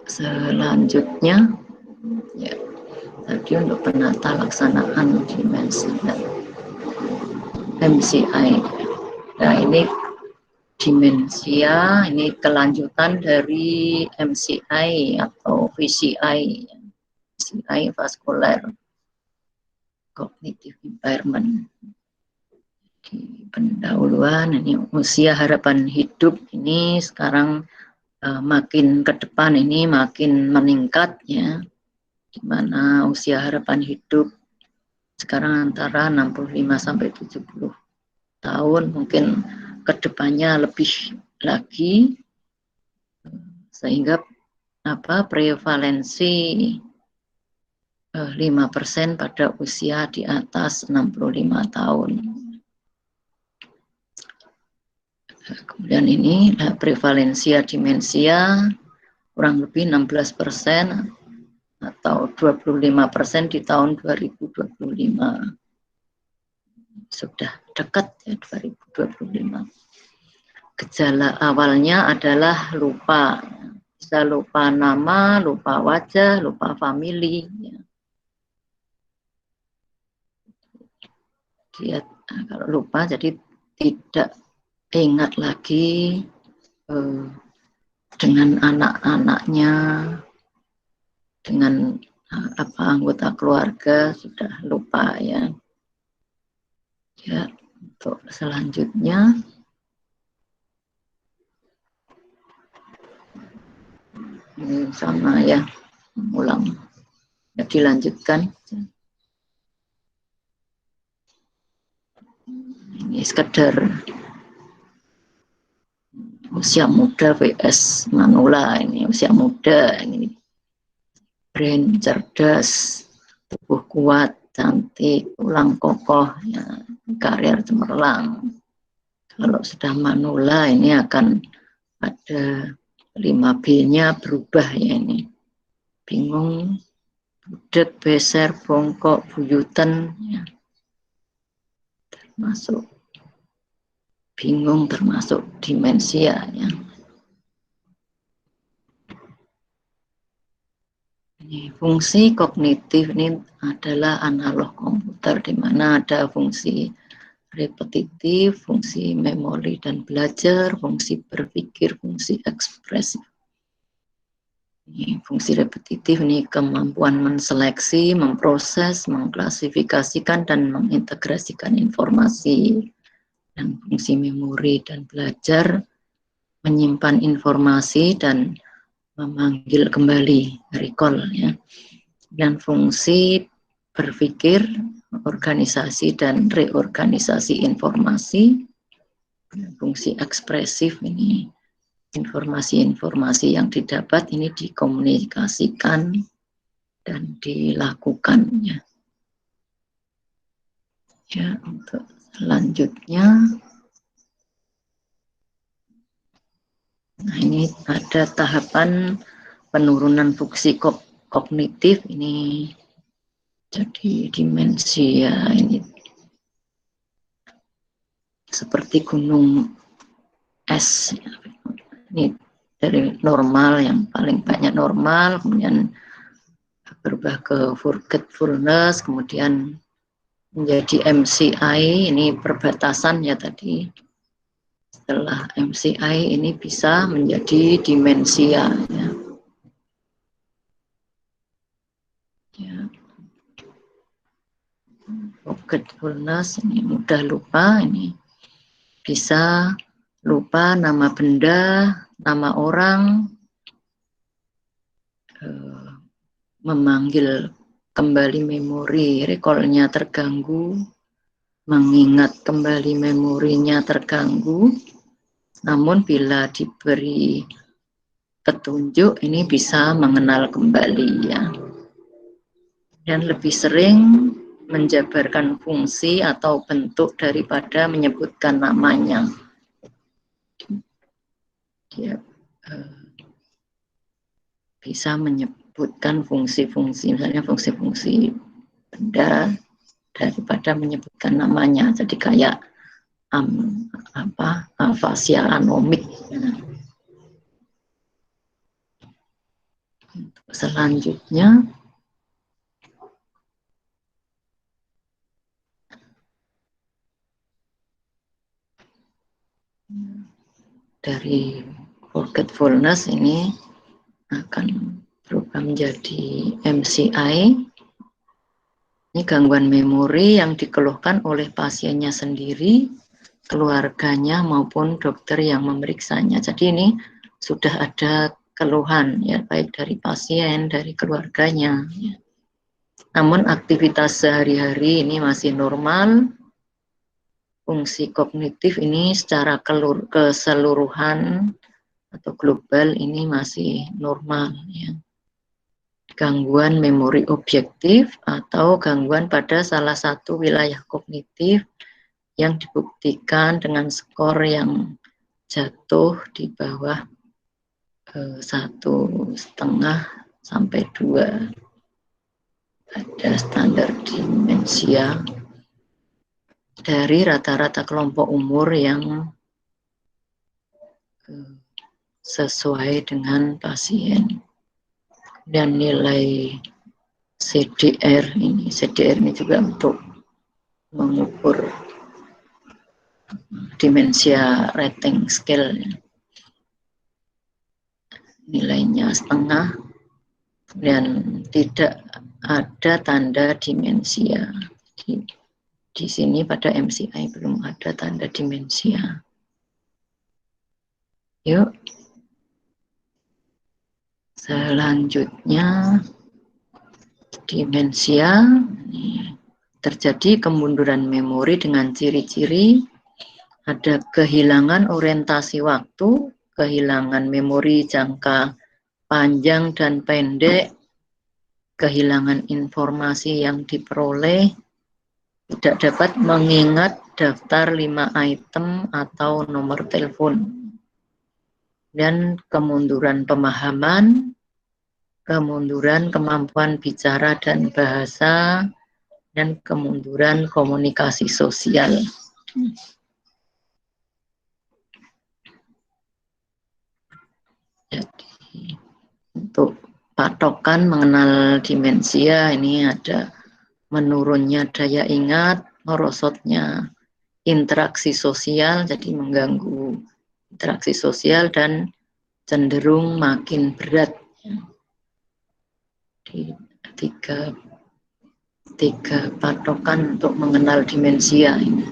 A: Selanjutnya, ya. Tadi untuk penata laksanaan demensia MCI. Nah ini demensia, ini kelanjutan dari MCI atau VCI, VCI vascular cognitive impairment. Di pendahuluan ini usia harapan hidup ini sekarang makin ke depan ini makin meningkat, ya. Di mana usia harapan hidup sekarang antara 65 sampai 70 tahun, mungkin kedepannya lebih lagi, sehingga prevalensi 5% pada usia di atas 65 tahun. Kemudian ini prevalensia demensia kurang lebih 16% atau 25% di tahun 2025. Sudah dekat, ya, 2025. Gejala awalnya adalah lupa. Bisa lupa nama, lupa wajah, lupa famili. Ya. Dia kalau lupa jadi tidak ingat lagi dengan anak-anaknya, dengan anggota keluarga sudah lupa, ya. Ya, untuk selanjutnya ini sama, ya, ulang, ya, dilanjutkan. Ini sekedar usia muda vs manula, ini usia muda, ini brain cerdas, tubuh kuat, cantik, tulang kokoh, ya, karier cemerlang. Kalau sudah manula ini akan ada 5B-nya berubah, ya, ini bingung, budek, beser, bongkok, buyutan, ya. Termasuk bingung, termasuk demensia, ya. Ini fungsi kognitif ini adalah analog komputer, di mana ada fungsi repetitif, fungsi memori dan belajar, fungsi berpikir, fungsi ekspresi. Ini fungsi repetitif ini kemampuan menseleksi, memproses, mengklasifikasikan dan mengintegrasikan informasi. Dan fungsi memori dan belajar menyimpan informasi dan memanggil kembali, recall, ya. Dan fungsi berpikir, organisasi dan reorganisasi informasi. Dan fungsi ekspresif ini informasi-informasi yang didapat ini dikomunikasikan dan dilakukannya. Ya, untuk selanjutnya, nah ini ada tahapan penurunan fungsi kognitif ini jadi demensia, ini seperti gunung es, ini dari normal yang paling banyak normal, kemudian berubah ke forgetfulness, kemudian menjadi MCI, ini perbatasan, ya, tadi. Setelah MCI ini bisa menjadi demensia, ya. Ya. Forgetfulness, ini mudah lupa, ini bisa lupa nama benda, nama orang, memanggil kembali memori, recall-nya terganggu, mengingat kembali memorinya terganggu. Namun bila diberi petunjuk, ini bisa mengenal kembali ya. Dan lebih sering menjabarkan fungsi atau bentuk daripada menyebutkan namanya. Dia bisa menyebutkan fungsi-fungsi, misalnya fungsi-fungsi benda daripada menyebutkan namanya. Jadi kayak afasia anomik. Selanjutnya dari forgetfulness ini akan berubah menjadi MCI. Ini gangguan memori yang dikeluhkan oleh pasiennya sendiri, keluarganya maupun dokter yang memeriksanya. Jadi ini sudah ada keluhan ya, baik dari pasien, dari keluarganya ya. Namun aktivitas sehari-hari ini masih normal. Fungsi kognitif ini secara keseluruhan atau global ini masih normal ya. Gangguan memori objektif atau gangguan pada salah satu wilayah kognitif yang dibuktikan dengan skor yang jatuh di bawah 1,5 sampai 2 pada standar demensia dari rata-rata kelompok umur yang sesuai dengan pasien. Dan nilai CDR ini juga untuk mengukur demensia rating scale, nilainya 0,5 dan tidak ada tanda demensia. Di sini pada MCI belum ada tanda demensia. Yuk. Selanjutnya demensia. Terjadi kemunduran memori dengan ciri-ciri ada kehilangan orientasi waktu, kehilangan memori jangka panjang dan pendek, kehilangan informasi yang diperoleh, tidak dapat mengingat daftar 5 item atau nomor telepon, dan kemunduran pemahaman, kemunduran kemampuan bicara dan bahasa, dan kemunduran komunikasi sosial. Jadi untuk patokan mengenal demensia ini ada menurunnya daya ingat, merosotnya interaksi sosial, jadi mengganggu interaksi sosial dan cenderung makin berat. Di tiga patokan untuk mengenal demensia ini.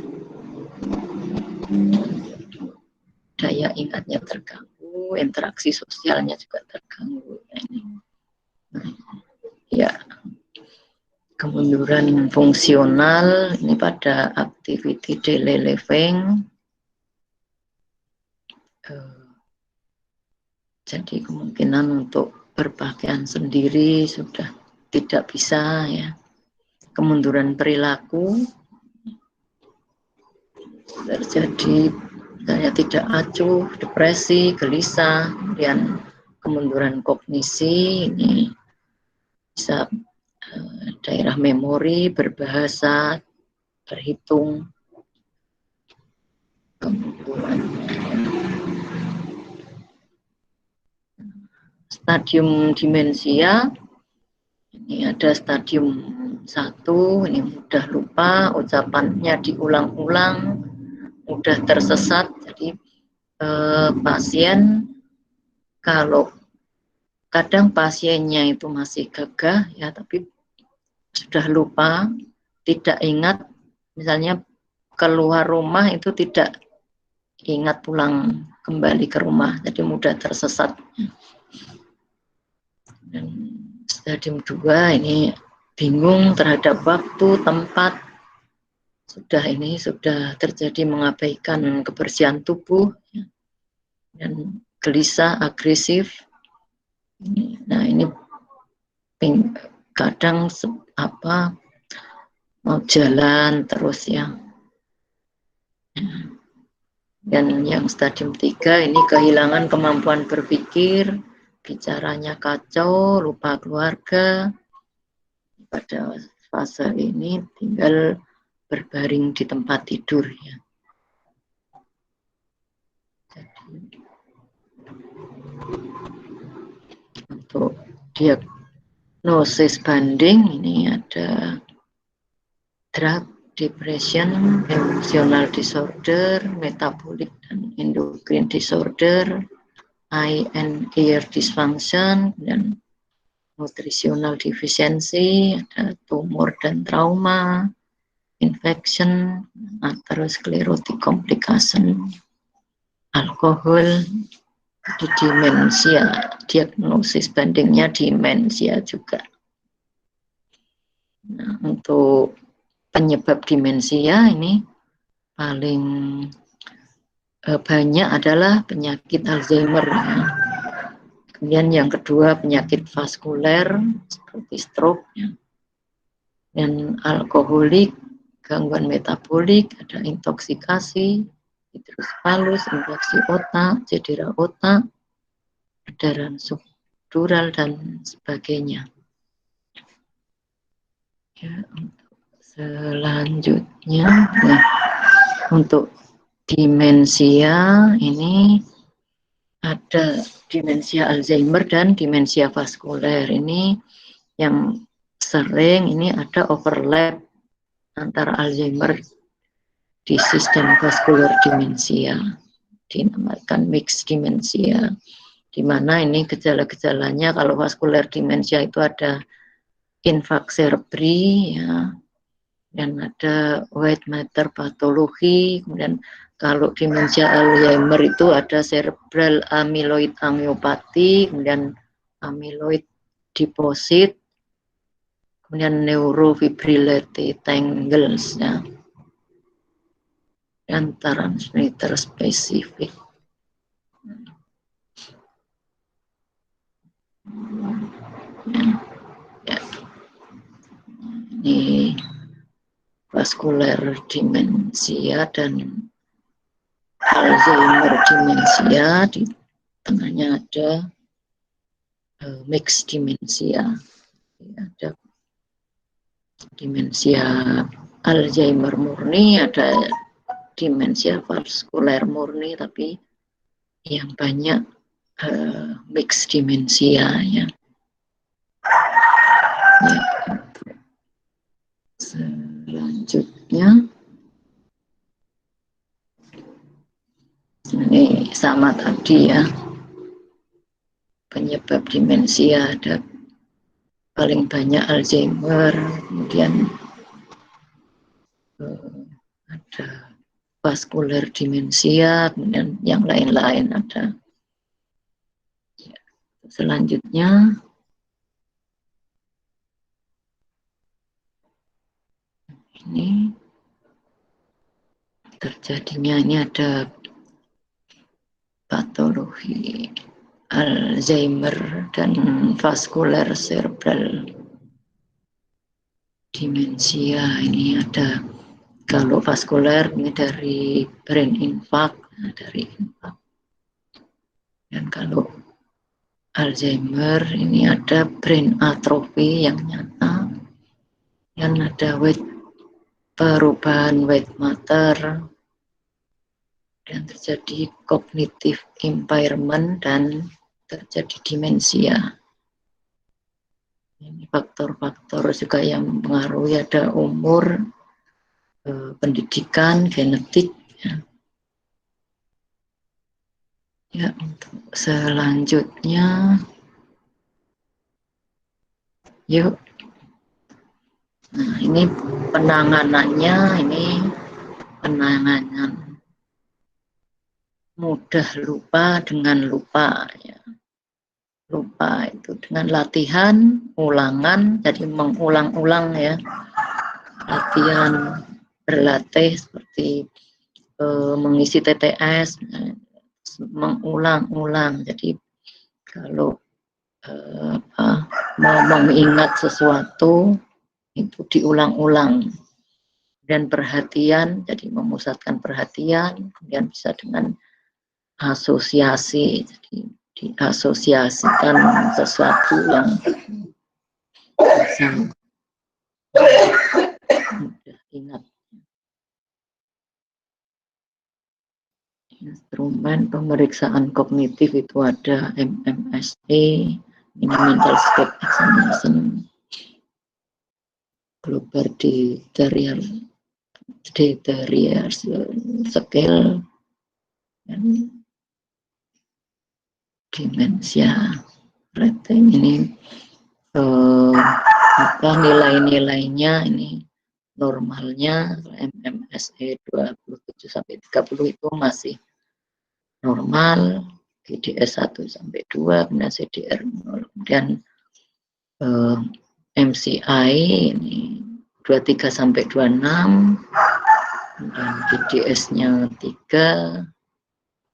A: Daya ingatnya terganggu, interaksi sosialnya juga terganggu. Ya, kemunduran fungsional ini pada activity daily living. Jadi kemungkinan untuk berpakaian sendiri sudah tidak bisa ya. Kemunduran perilaku terjadi misalnya tidak acuh, depresi, gelisah, kemudian kemunduran kognisi ini bisa daerah memori, berbahasa, berhitung, kemunduran stadium demensia. Ini ada stadium 1, ini mudah lupa, ucapannya diulang-ulang, mudah tersesat. Jadi pasien, kalau kadang pasiennya itu masih gagah ya, tapi sudah lupa, tidak ingat, misalnya keluar rumah itu tidak ingat pulang kembali ke rumah, jadi mudah tersesat. Dan stadium 2 ini bingung terhadap waktu, tempat, sudah terjadi mengabaikan kebersihan tubuh, dan gelisah, agresif. Nah ini kadang mau jalan terus ya. Dan yang stadium 3 ini kehilangan kemampuan berpikir, bicaranya kacau, lupa keluarga. Pada fase ini tinggal berbaring di tempat tidur ya. Jadi, untuk diagnosis banding ini ada drug, depression, emotional disorder, metabolic dan endocrine disorder, eye and ear dysfunction, dan nutritional deficiency, ada tumor dan trauma, infection, atherosclerotic complication, alkohol, di demensia, diagnosis bandingnya demensia juga. Nah, untuk penyebab demensia ini paling banyak adalah penyakit Alzheimer. Ya. Kemudian yang kedua penyakit vaskuler seperti stroke, ya. Dan alkoholik, gangguan metabolik, ada intoksikasi, hidrosefalus, infeksi otak, cedera otak, perdarahan subdural dan sebagainya. Ya, untuk selanjutnya, nah, untuk demensia ini ada demensia Alzheimer dan demensia vaskuler. Ini yang sering ini ada overlap antara Alzheimer disease dan vascular demensia, dinamakan mixed demensia, di mana ini gejala-gejalanya kalau vascular demensia itu ada infark cerebri, ya, dan ada white matter pathology. Kemudian kalau demensia Alzheimer itu ada cerebral amyloid angiopathy, kemudian amyloid deposit, kemudian neurofibrillary tangles, ya, dan transmitter spesifik. Ya. Ini vaskuler demensia dan Alzheimer demensia, di tengahnya ada mixed demensia. Ada demensia Alzheimer murni, ada demensia vaskuler murni, tapi yang banyak mixed demensia, ya. Ya. Selanjutnya ini sama tadi ya, penyebab demensia ada paling banyak Alzheimer, kemudian ada vaskuler demensia, kemudian yang lain-lain ada. Ya. Selanjutnya ini terjadinya ini ada patologi Alzheimer dan vaskuler cerebral demensia. Ini ada, kalau vaskuler ini dari brain infarct, dari infark. Dan kalau Alzheimer ini ada brain atrophy yang nyata, dan ada perubahan white matter, dan terjadi cognitive impairment dan terjadi demensia. Ini faktor-faktor juga yang mempengaruhi, ada umur, pendidikan, genetik. Ya. Ya, untuk selanjutnya, yuk Nah, ini penanganannya, ini penanganan mudah lupa dengan lupa ya. Lupa itu dengan latihan, ulangan, jadi mengulang-ulang ya. Latihan berlatih seperti mengisi TTS, mengulang-ulang. Jadi kalau mau mengingat sesuatu itu diulang-ulang, dan perhatian, jadi memusatkan perhatian, kemudian bisa dengan asosiasi, jadi diasosiasikan sesuatu yang bisa mudah ingat. Instrumen pemeriksaan kognitif itu ada MMSE, Mental State Examination, Global Deterioration Scale, dan demensia rating. Ini nilai-nilainya ini normalnya MMSE 27 sampai 30 itu masih normal, GDS 1 sampai 2, kemudian CDR 0, kemudian MCI ini 23 sampai 26, dan GDS-nya 3,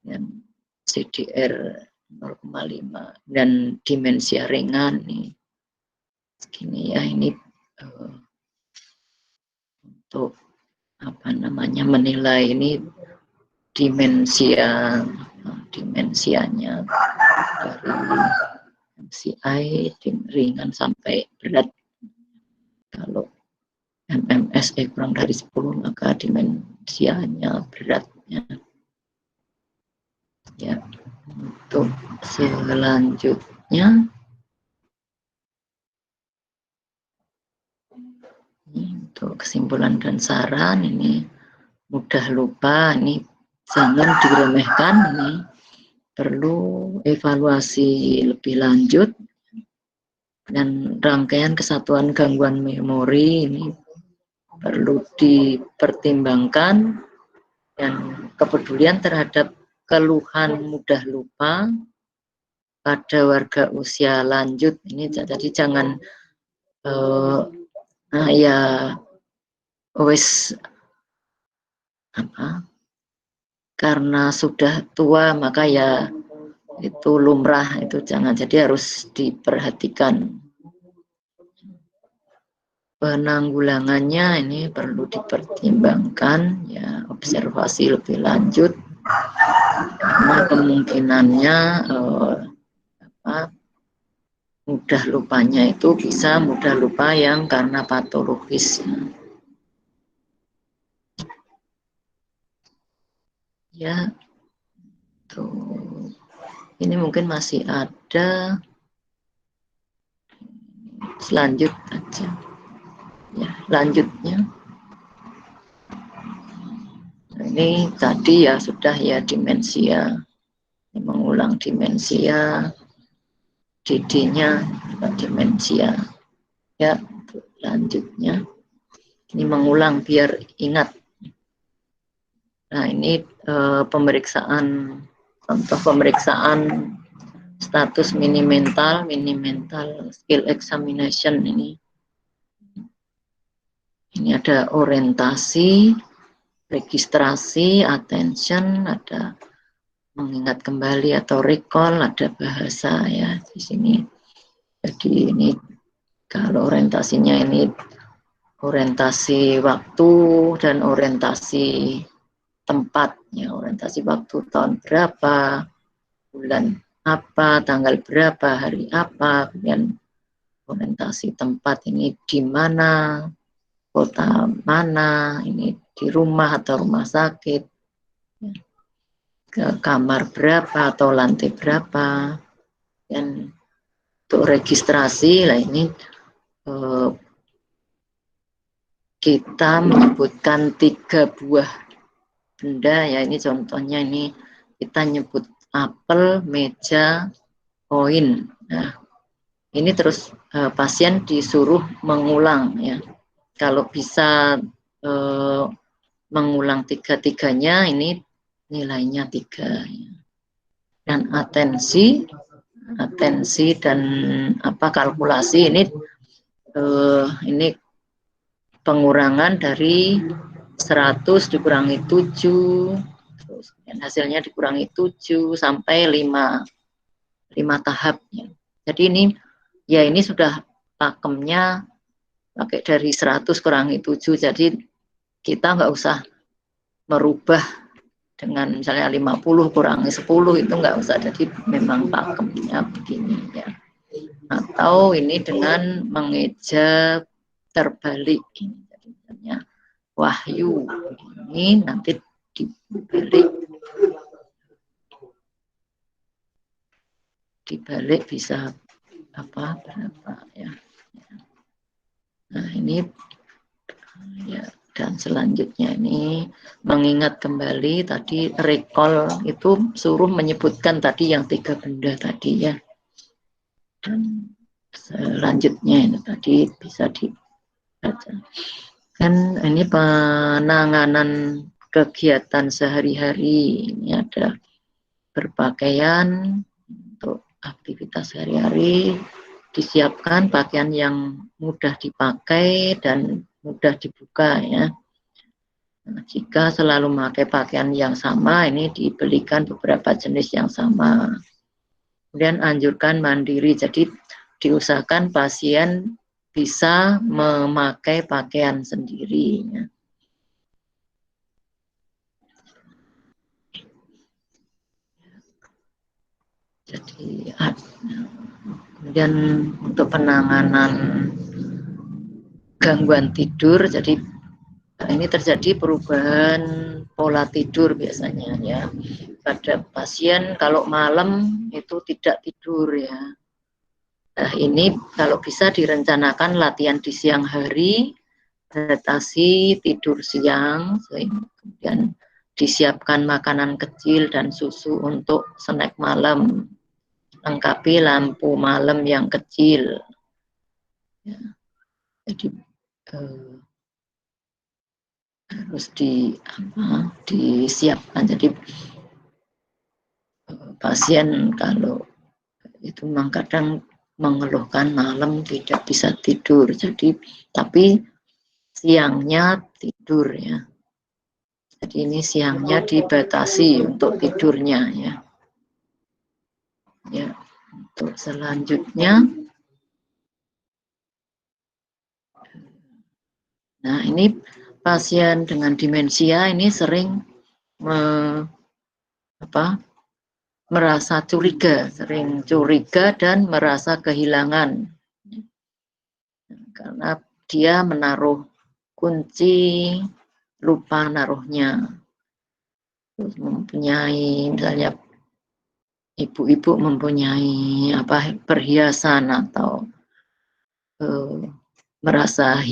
A: dan CDR 0,5, dan demensia ringan nih segini ya. Ini untuk apa namanya, menilai ini dimensianya dari MCI ringan sampai berat. Kalau MMSE kurang dari 10 maka dimensianya beratnya ya. Untuk selanjutnya ini untuk kesimpulan dan saran, ini mudah lupa, ini jangan diremehkan, ini perlu evaluasi lebih lanjut, dan rangkaian kesatuan gangguan memori ini perlu dipertimbangkan, dan kepedulian terhadap keluhan mudah lupa pada warga usia lanjut ini, jadi jangan ya wis karena sudah tua maka ya itu lumrah, itu jangan, jadi harus diperhatikan. Penanggulangannya ini perlu dipertimbangkan ya, observasi lebih lanjut, karena kemungkinannya mudah lupanya itu bisa mudah lupa yang karena patologis ya. Tuh, ini mungkin masih ada, selanjut aja ya, lanjutnya. Ini tadi ya sudah ya, demensia, mengulang demensia, DD-nya demensia ya. Lanjutnya ini mengulang biar ingat. Nah, ini pemeriksaan, contoh pemeriksaan status mini mental skill examination. Ini ada orientasi, registrasi, attention, ada mengingat kembali atau recall, ada bahasa ya di sini. Jadi ini kalau orientasinya ini orientasi waktu dan orientasi tempatnya. Orientasi waktu tahun berapa, bulan apa, tanggal berapa, hari apa, kemudian orientasi tempat ini di mana, kota mana, ini di rumah atau rumah sakit, ke kamar berapa atau lantai berapa. Dan untuk registrasi lah ini kita menyebutkan 3 buah benda ya. Ini contohnya, ini kita nyebut apel, meja, koin. Nah, ini terus pasien disuruh mengulang ya. kalau bisa mengulang tiga-tiganya ini nilainya 3 ya. Dan atensi dan kalkulasi ini pengurangan dari 100 dikurangi 7, terus hasilnya dikurangi 7 sampai 5 tahapnya. Jadi ini sudah pakemnya pakai dari 100 kurangi 7, jadi kita nggak usah merubah dengan misalnya 50 kurangi 10, itu nggak usah, jadi memang pakemnya begini ya. Atau ini dengan mengeja terbalik ini, jadi misalnya wahyu ini nanti dibalik bisa berapa ya. Nah ini ya, dan selanjutnya ini mengingat kembali tadi, recall itu suruh menyebutkan tadi yang 3 benda tadi ya. Dan selanjutnya ini tadi bisa dibaca. Kan ini penanganan kegiatan sehari-hari, ini ada berpakaian untuk aktivitas sehari-hari, disiapkan pakaian yang mudah dipakai dan mudah dibuka ya. Nah, jika selalu memakai pakaian yang sama, ini dibelikan beberapa jenis yang sama. Kemudian anjurkan mandiri, jadi diusahakan pasien bisa memakai pakaian sendiri ya. Jadi kemudian untuk penanganan gangguan tidur, jadi ini terjadi perubahan pola tidur biasanya ya pada pasien. Kalau malam itu tidak tidur ya. Nah, ini kalau bisa direncanakan latihan di siang hari, adaptasi tidur siang, kemudian disiapkan makanan kecil dan susu untuk snack malam, lengkapi lampu malam yang kecil ya. Jadi harus disiapkan. Jadi pasien kalau itu memang kadang mengeluhkan malam tidak bisa tidur, jadi tapi siangnya tidur ya. Jadi ini siangnya dibatasi untuk tidurnya ya. Ya, untuk selanjutnya, nah ini pasien dengan demensia ini sering merasa curiga, sering curiga dan merasa kehilangan karena dia menaruh kunci, lupa naruhnya. Terus mempunyai, misalnya ibu-ibu mempunyai perhiasan atau merasa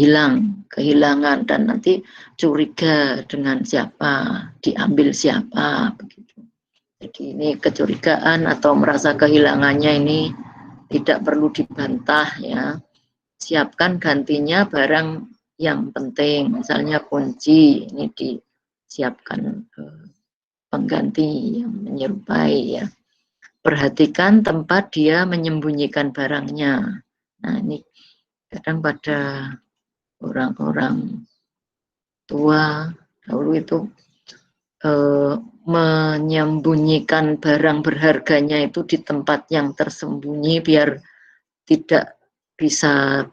A: kehilangan dan nanti curiga dengan siapa, diambil siapa begitu. Jadi ini kecurigaan atau merasa kehilangannya ini tidak perlu dibantah ya. Siapkan gantinya barang yang penting, misalnya kunci, ini disiapkan pengganti yang menyerupai ya. Perhatikan tempat dia menyembunyikan barangnya. Nah ini kadang pada orang-orang tua dahulu itu menyembunyikan barang berharganya itu di tempat yang tersembunyi biar tidak bisa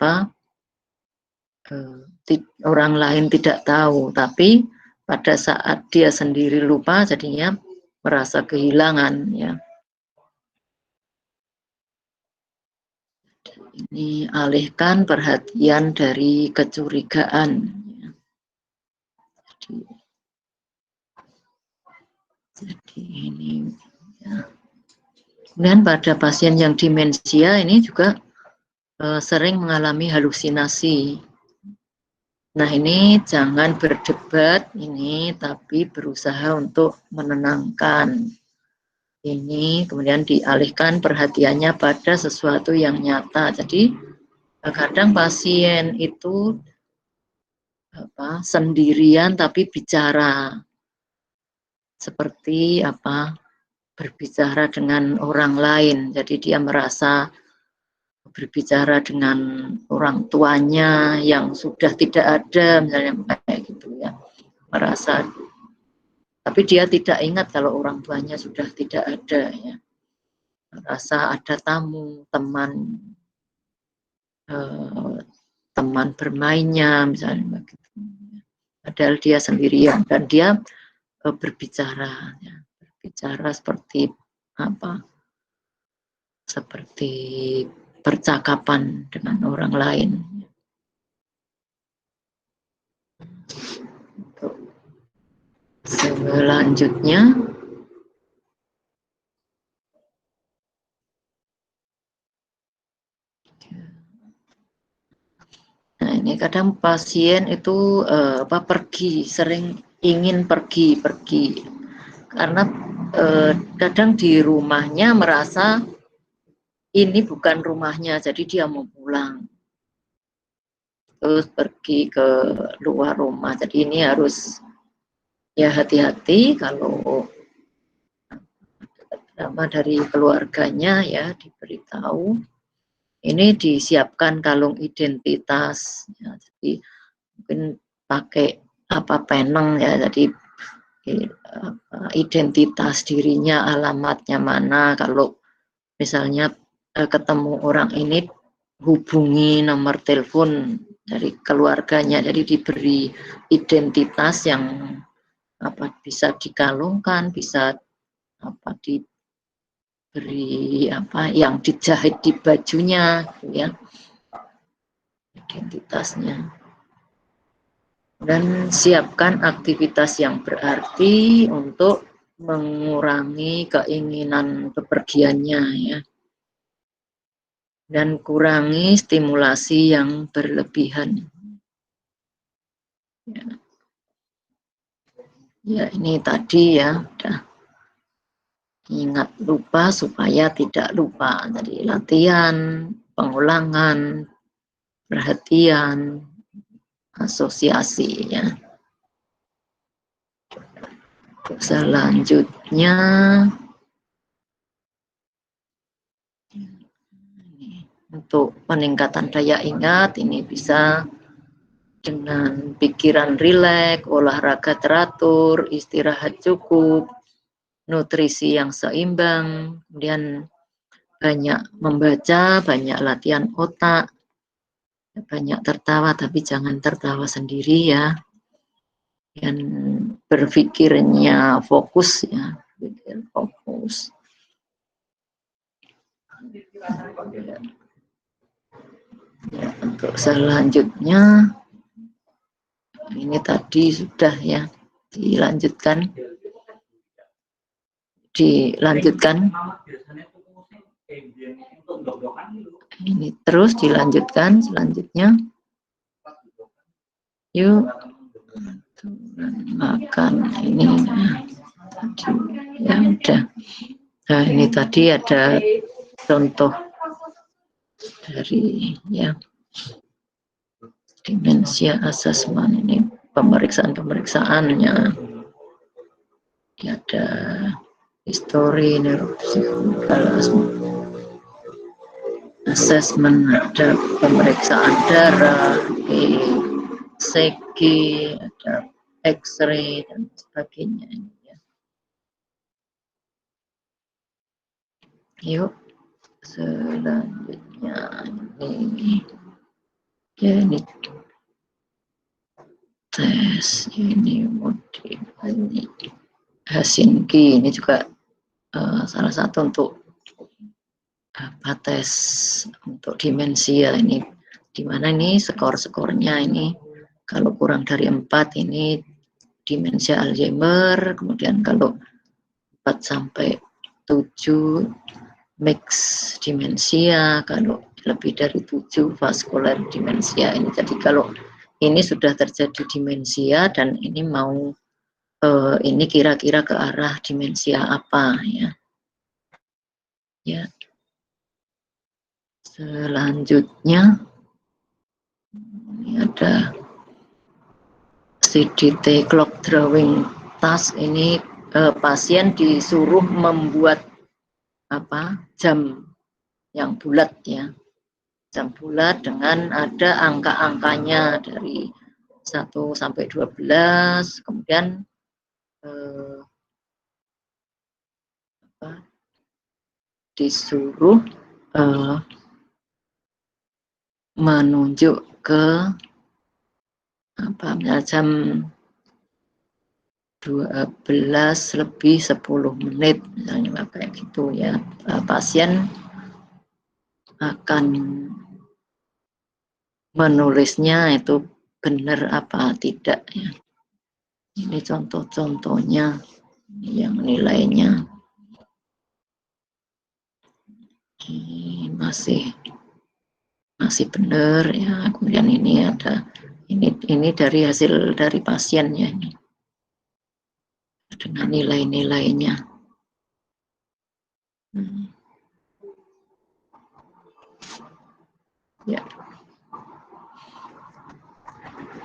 A: orang lain tidak tahu, tapi pada saat dia sendiri lupa jadinya merasa kehilangan ya. Ini alihkan perhatian dari kecurigaan ya. Jadi ini ya. Kemudian pada pasien yang demensia ini juga sering mengalami halusinasi. Nah ini jangan berdebat ini, tapi berusaha untuk menenangkan ini, kemudian dialihkan perhatiannya pada sesuatu yang nyata. Jadi kadang pasien itu sendirian tapi bicara seperti berbicara dengan orang lain. Jadi dia merasa berbicara dengan orang tuanya yang sudah tidak ada, misalnya kayak gitu ya, merasa, tapi dia tidak ingat kalau orang tuanya sudah tidak ada ya, merasa ada tamu, teman bermainnya misalnya begitu, padahal dia sendirian dan dia berbicara ya, berbicara seperti seperti percakapan dengan orang lain. Selanjutnya, nah ini kadang pasien itu sering ingin pergi karena kadang di rumahnya merasa ini bukan rumahnya, jadi dia mau pulang. Terus pergi ke luar rumah. Jadi ini harus ya hati-hati kalau dari keluarganya ya diberitahu. Ini disiapkan kalung identitas. Ya, jadi mungkin pakai peneng ya. Jadi identitas dirinya, alamatnya mana. Kalau misalnya ketemu orang ini, hubungi nomor telepon dari keluarganya, jadi diberi identitas yang bisa dikalungkan, bisa diberi yang dijahit di bajunya ya, identitasnya. Dan siapkan aktivitas yang berarti untuk mengurangi keinginan bepergiannya ya. Dan kurangi stimulasi yang berlebihan. Ya ini tadi ya, udah ingat lupa supaya tidak lupa. Jadi latihan, pengulangan, perhatian, asosiasi ya. Selanjutnya untuk peningkatan daya ingat, ini bisa dengan pikiran rileks, olahraga teratur, istirahat cukup, nutrisi yang seimbang, kemudian banyak membaca, banyak latihan otak, banyak tertawa, tapi jangan tertawa sendiri ya, dan berpikirnya fokus ya, berpikir fokus. Ya, untuk selanjutnya ini tadi sudah ya, dilanjutkan ini terus dilanjutkan selanjutnya. Yuk makan ini tadi ya udah. Nah ini tadi ada contoh dari ya demensia assessment, ini pemeriksaannya. Ada history neuropsychological assessment, ada pemeriksaan darah, ECG, ada X-ray dan sebagainya ya. Yuk selanjutnya ini ya, ini tes ini ini Helsinki, ini juga salah satu untuk tes untuk demensia. Ini dimana ini skor-skornya ini kalau kurang dari 4 ini demensia Alzheimer, kemudian kalau 4 sampai 7 mix demensia, kalau lebih dari 7 vascular demensia. Ini jadi kalau ini sudah terjadi demensia dan ini mau ini kira-kira ke arah demensia apa ya. Ya. Selanjutnya ini ada CDT clock drawing task ini pasien disuruh membuat jam yang bulat ya, jam bulat dengan ada angka-angkanya dari 1 sampai 12, kemudian disuruh menunjuk ke jam 12 lebih 10 menit misalnya kayak gitu ya. Pasien akan menulisnya itu benar apa tidak ya. Ini contoh-contohnya yang nilainya ini masih benar ya. Kemudian ini ada ini dari hasil dari pasiennya ini dengan nilai-nilainya.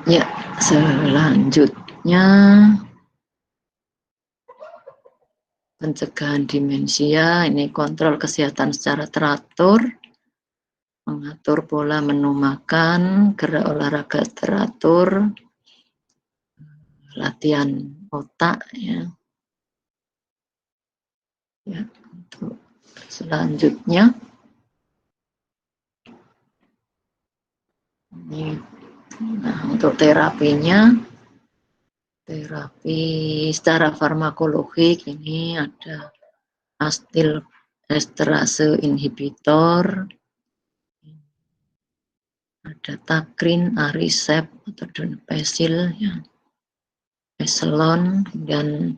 A: Ya, selanjutnya pencegahan demensia, ini kontrol kesehatan secara teratur, mengatur pola menu makan, gerak olahraga teratur, latihan otak ya. Ya, untuk selanjutnya ini, untuk terapinya, terapi secara farmakologik ini ada astil esterase inhibitor, ada takrin, arisep atau donepezil ya, eselon, dan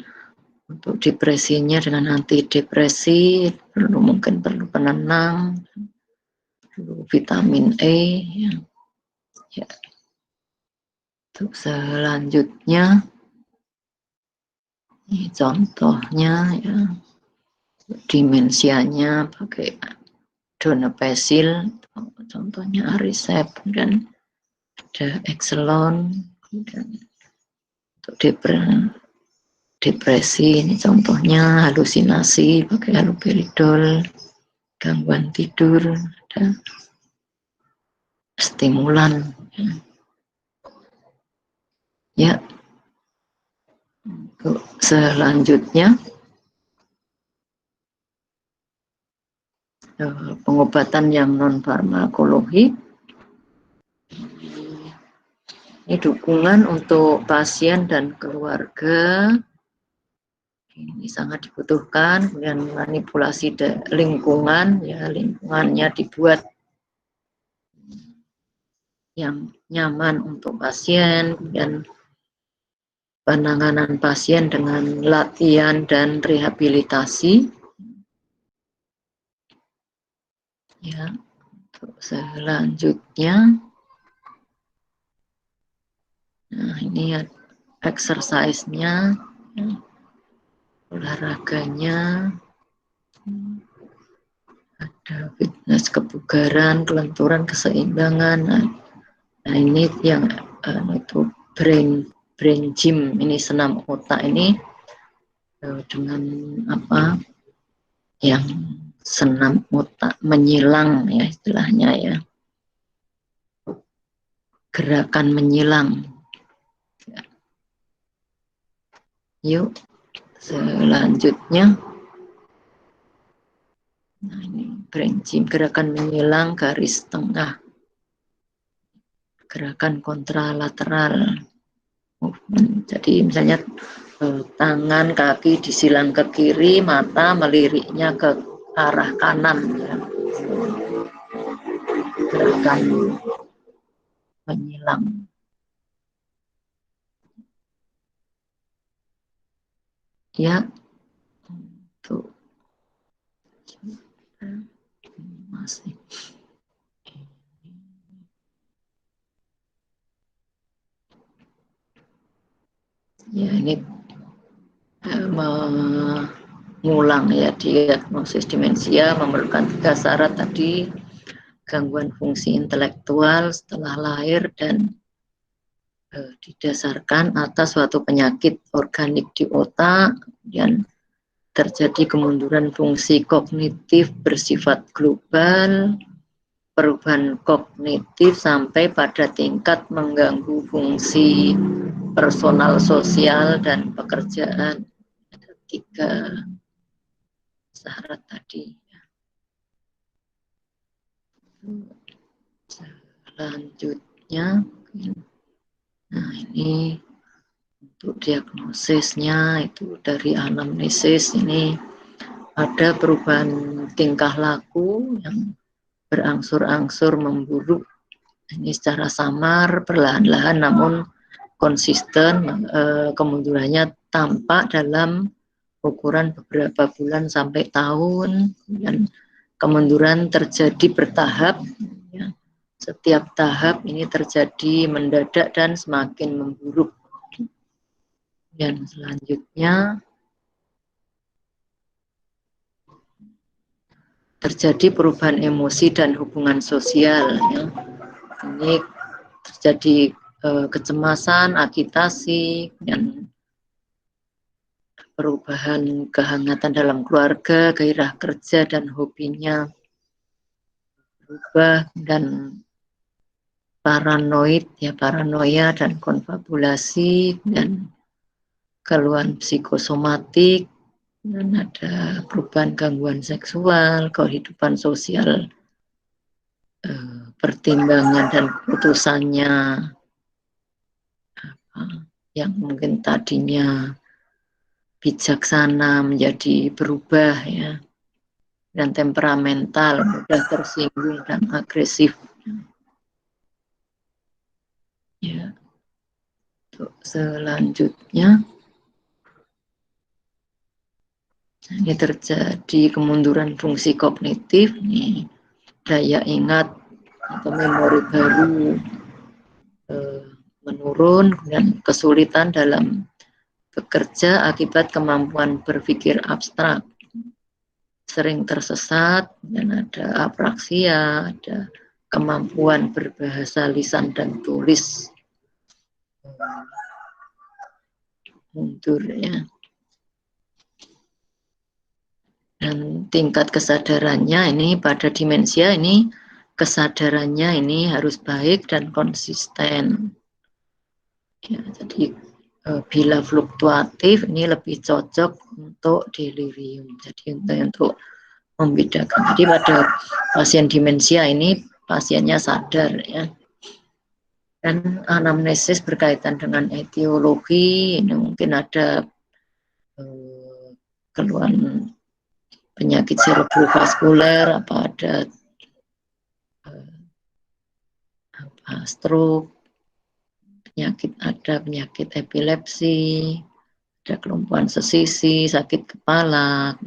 A: untuk depresinya dengan antidepresi mungkin perlu penenang, perlu vitamin E ya. Ya. Untuk selanjutnya ini contohnya ya, dimensianya pakai donepezil, contohnya arisep, dan ada Exelon, kemudian untuk depresi ini contohnya halusinasi pakai haloperidol, gangguan tidur ada stimulan ya. Untuk selanjutnya pengobatan yang non farmakologi, ini dukungan untuk pasien dan keluarga ini sangat dibutuhkan. Kemudian manipulasi lingkungan ya, lingkungannya dibuat yang nyaman untuk pasien, dan penanganan pasien dengan latihan dan rehabilitasi ya. Untuk selanjutnya nah ini exercise-nya ya, olahraganya ada fitness, kebugaran, kelenturan, keseimbangan. Nah ini yang itu brain gym, ini senam otak ini dengan yang senam otak menyilang ya istilahnya ya, gerakan menyilang ya. Yuk selanjutnya, nah ini brain gym, gerakan menyilang garis tengah, gerakan kontralateral movement. Jadi misalnya tangan kaki disilang ke kiri, mata meliriknya ke arah kanan ya. Gerakan menyilang ya. Tuh masih ya, ini mengulang ya, diagnosis demensia memerlukan 3 syarat tadi: gangguan fungsi intelektual setelah lahir dan didasarkan atas suatu penyakit organik di otak, kemudian terjadi kemunduran fungsi kognitif bersifat global, perubahan kognitif sampai pada tingkat mengganggu fungsi personal, sosial, dan pekerjaan. Ada 3 syarat tadi. Selanjutnya, nah ini untuk diagnosisnya itu dari anamnesis ini ada perubahan tingkah laku yang berangsur-angsur memburuk. Ini secara samar, perlahan-lahan namun konsisten, kemundurannya tampak dalam ukuran beberapa bulan sampai tahun, dan kemunduran terjadi bertahap. Ya. Setiap tahap ini terjadi mendadak dan semakin memburuk. Dan selanjutnya terjadi perubahan emosi dan hubungan sosial. Ya. Ini terjadi kecemasan, agitasi, dan perubahan kehangatan dalam keluarga, gairah kerja dan hobinya berubah, dan paranoid, ya paranoia dan konfabulasi, dan keluhan psikosomatik, dan ada perubahan gangguan seksual, kehidupan sosial, pertimbangan dan keputusannya yang mungkin tadinya bijaksana menjadi berubah, ya, dan temperamental, mudah tersinggung dan agresif. Ya, untuk selanjutnya ini terjadi kemunduran fungsi kognitif, nih daya ingat atau memori baru menurun, dan kesulitan dalam bekerja akibat kemampuan berpikir abstrak, sering tersesat, dan ada apraksia, ada kemampuan berbahasa lisan dan tulis mundur, ya. Dan tingkat kesadarannya ini pada demensia ini kesadarannya ini harus baik dan konsisten. Ya, jadi bila fluktuatif ini lebih cocok untuk delirium. Jadi untuk membedakan. Jadi pada pasien demensia ini pasiennya sadar, ya. Dan anamnesis berkaitan dengan etiologi, ini mungkin ada keluhan penyakit cerebrovaskuler, apa ada stroke, penyakit epilepsi, ada kelumpuhan sesisi, sakit kepala,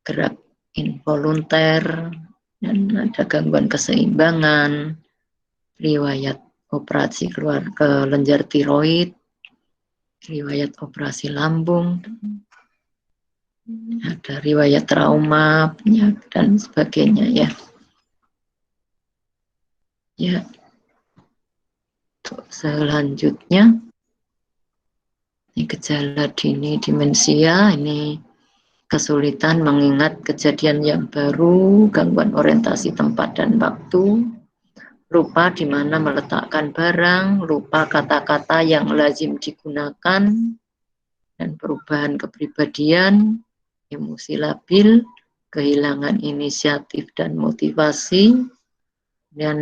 A: gerak involunter, dan ada gangguan keseimbangan, riwayat operasi kelenjar tiroid, riwayat operasi lambung, ada riwayat trauma, penyakit, dan sebagainya, ya. Ya. Selanjutnya, ini gejala dini demensia, ini kesulitan mengingat kejadian yang baru, gangguan orientasi tempat dan waktu, lupa di mana meletakkan barang, lupa kata-kata yang lazim digunakan, dan perubahan kepribadian, emosi labil, kehilangan inisiatif dan motivasi, dan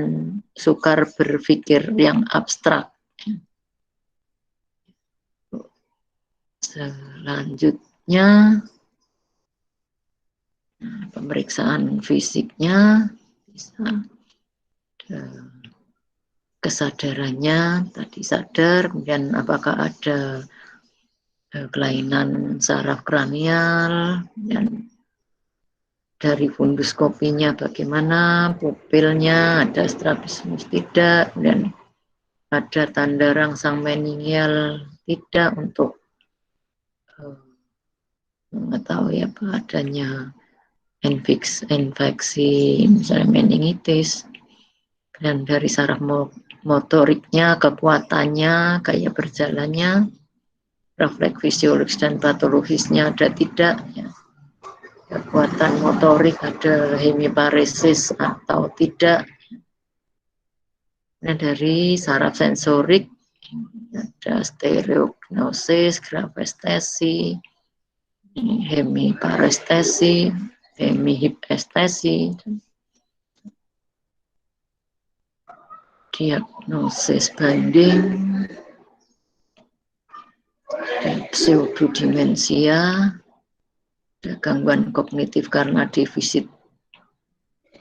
A: sukar berpikir yang abstrak. Selanjutnya, pemeriksaan fisiknya bisa kesadarannya tadi sadar, kemudian apakah ada kelainan saraf kranial, dan dari funduskopinya bagaimana, pupilnya ada strabismus tidak, dan ada tanda rangsang meningial tidak untuk mengetahui apa adanya infeksi misalnya meningitis. Dan dari saraf motoriknya, kekuatannya, gaya berjalannya, refleks fisiologis dan patologisnya ada tidak, ya. Kekuatan motorik ada hemiparesis atau tidak. Nah, dari saraf sensorik ada stereognosis, grafestesi, hemiparestesi, hemihipestesi, diagnosis banding, pseudodemensia, ada gangguan kognitif karena defisit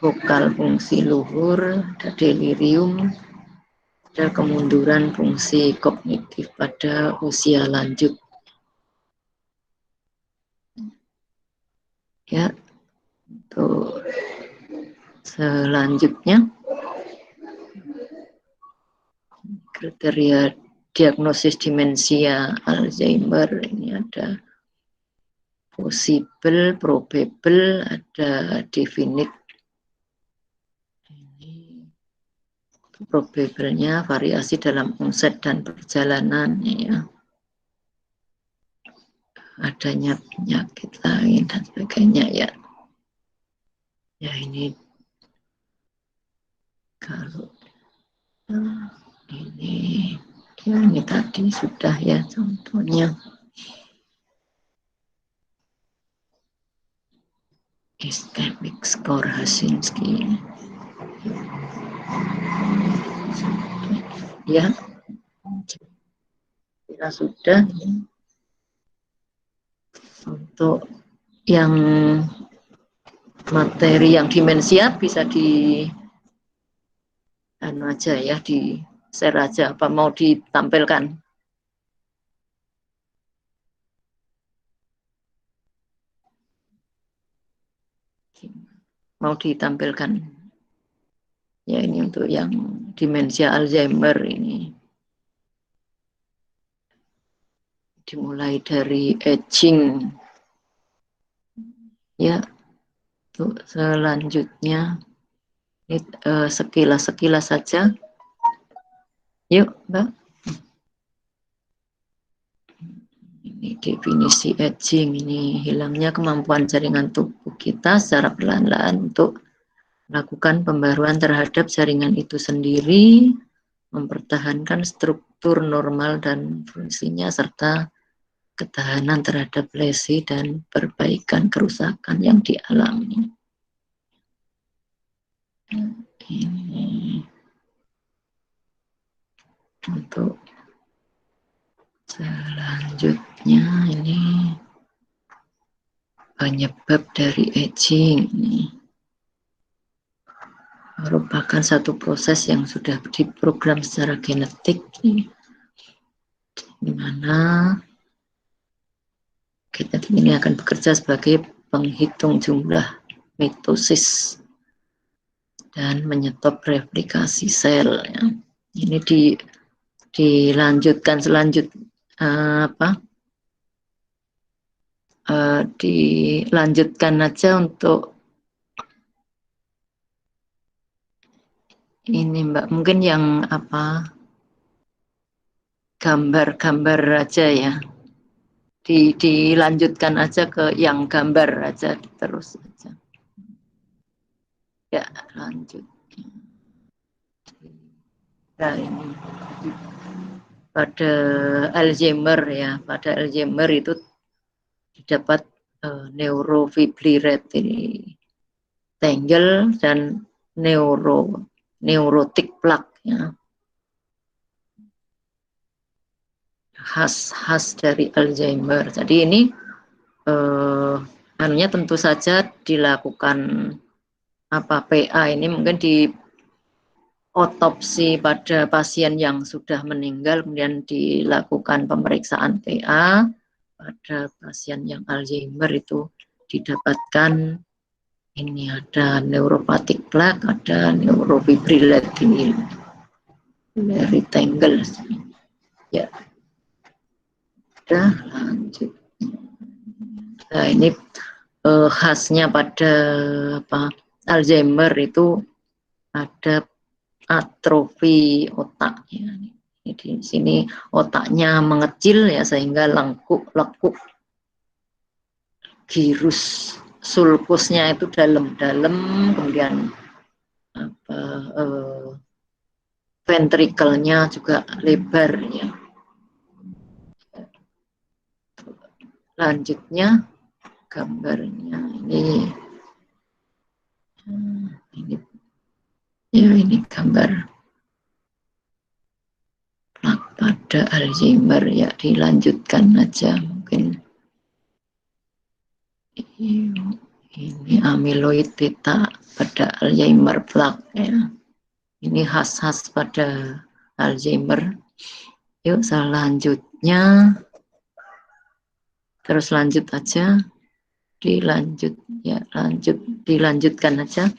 A: vokal fungsi luhur, ada delirium, ada kemunduran fungsi kognitif pada usia lanjut. Ya, untuk selanjutnya kriteria diagnosis demensia Alzheimer ini ada possible, probable, ada definite. Ini probable-nya variasi dalam onset dan perjalanan, ya. Adanya penyakit lain dan sebagainya, ya. Ya, ini kalau ini ya, ini tadi sudah, ya, contohnya. Ischemic score Hasinski. Ya, kira sudah. Untuk yang materi yang demensia bisa di aja ya, di share aja, apa mau ditampilkan? Mau ditampilkan? Ya, ini untuk yang demensia Alzheimer ini. Dimulai dari aging. Ya, untuk selanjutnya ini sekilas saja. Yuk, Mbak. Ini definisi aging, ini hilangnya kemampuan jaringan tubuh kita secara perlahan-lahan untuk melakukan pembaruan terhadap jaringan itu sendiri, mempertahankan struktur normal dan fungsinya, serta ketahanan terhadap lesi dan perbaikan kerusakan yang dialami. Ini untuk selanjutnya, ini penyebab dari aging ini merupakan satu proses yang sudah diprogram secara genetik, di mana kita ini akan bekerja sebagai penghitung jumlah mitosis dan menyetop replikasi sel, ya. Ini dilanjutkan dilanjutkan aja untuk ini, Mbak, mungkin yang apa, gambar-gambar aja, ya. Dilanjutkan aja ke yang gambar aja, terus aja. Ya, lanjut. Nah, ini pada Alzheimer, ya, pada Alzheimer itu didapat neurofibrillatory tangle dan neurotic plaque, ya. Khas dari Alzheimer. Jadi ini anunya tentu saja dilakukan PA ini mungkin di otopsi pada pasien yang sudah meninggal, kemudian dilakukan pemeriksaan PA pada pasien yang Alzheimer, itu didapatkan ini ada neuropathic plaque, ada neurofibrillatory tangle. Ya. Sudah, lanjut. Nah, ini khasnya pada Alzheimer itu ada atrofi otak ya. Di sini otaknya mengecil ya sehingga lekuk girus sulkusnya itu dalam-dalam, kemudian ventrikelnya juga lebar ya. Lanjutnya gambarnya ini ya, ini gambar plak pada Alzheimer ya, dilanjutkan aja mungkin. Ini amyloid beta pada Alzheimer plak ya. Ini khas-khas pada Alzheimer. Yuk selanjutnya, terus lanjut aja, dilanjutkan aja.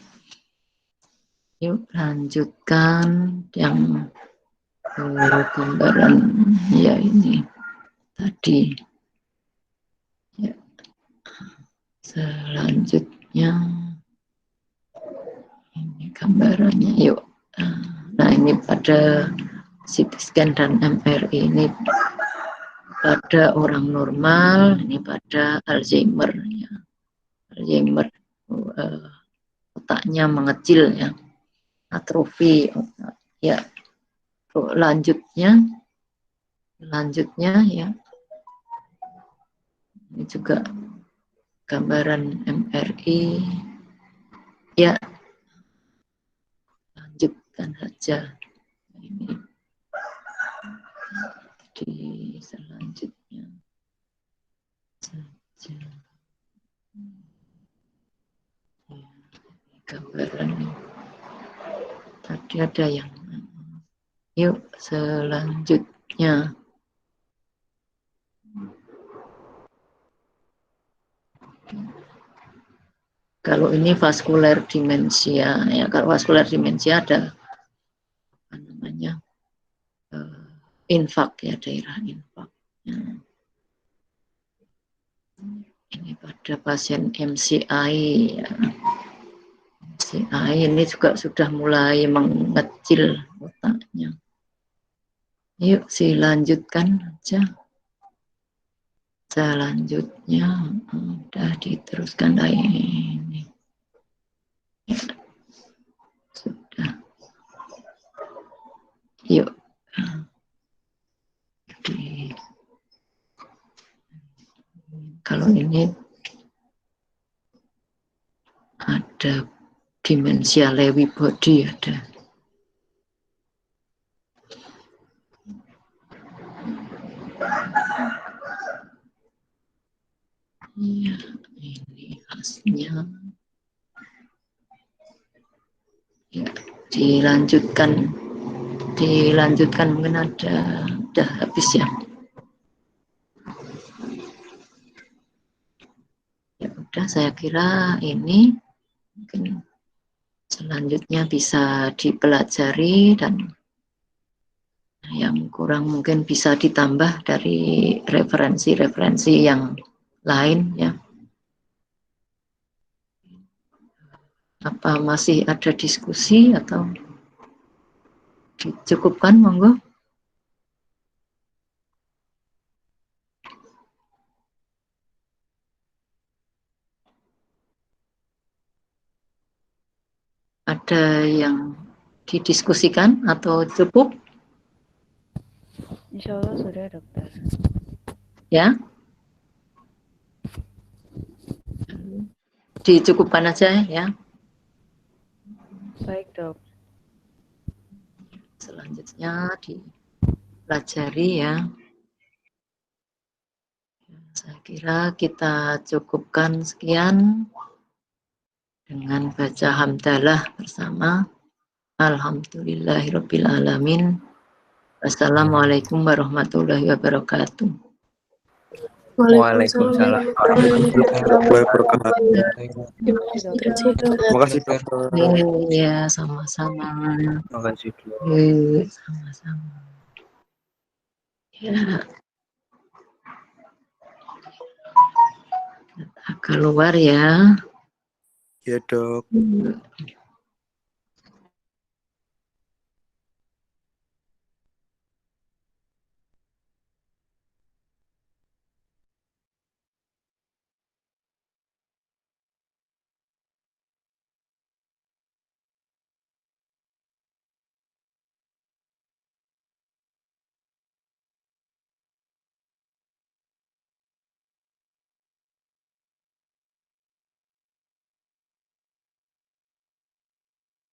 A: Yuk lanjutkan yang gambaran ya ini tadi. Ya. Selanjutnya ini gambarannya. Yuk. Nah ini pada CT scan dan MRI ini pada orang normal, ini pada Alzheimer ya. Alzheimer otaknya mengecil ya, atrofi otak. Ya. Lanjutnya ya, ini juga gambaran MRI ya, lanjutkan saja. Ini di selanjutnya saja ya, gambaran tadi ada yang. Yuk selanjutnya kalau ini vaskuler demensia ya. Kalau vaskuler demensia ada apa namanya, infak ya, daerah infak ya. Ini pada pasien MCI ya. MCI ini juga sudah mulai mengecil otaknya. Yuk dilanjutkan aja. Selanjutnya udah diteruskan ini ya, sudah. Yuk kalau ini ada demensia Lewy body ada. Ya, ini khasnya. Ya, dilanjutkan mungkin ada, udah habis ya. Ya udah, saya kira ini mungkin selanjutnya bisa dipelajari dan yang kurang mungkin bisa ditambah dari referensi-referensi yang lain ya. Apa masih ada diskusi atau dicukupkan, monggo? Ada yang didiskusikan atau cukup?
B: Insya Allah sudah, dokter.
A: Ya, dicukupkan aja ya.
B: Baik, dok.
A: Selanjutnya dipelajari ya. Saya kira kita cukupkan sekian dengan baca hamdalah bersama. Alhamdulillahirabbil alamin. Wassalamualaikum warahmatullahi wabarakatuh.
D: Waalaikumsalam warahmatullahi wabarakatuh.
B: Terima kasih, dokter.
D: Terima kasih, dokter.
A: Iya, sama-sama.
D: Terima kasih, dokter.
A: Sama-sama. Ya. Keluar ya.
D: Ya, dok.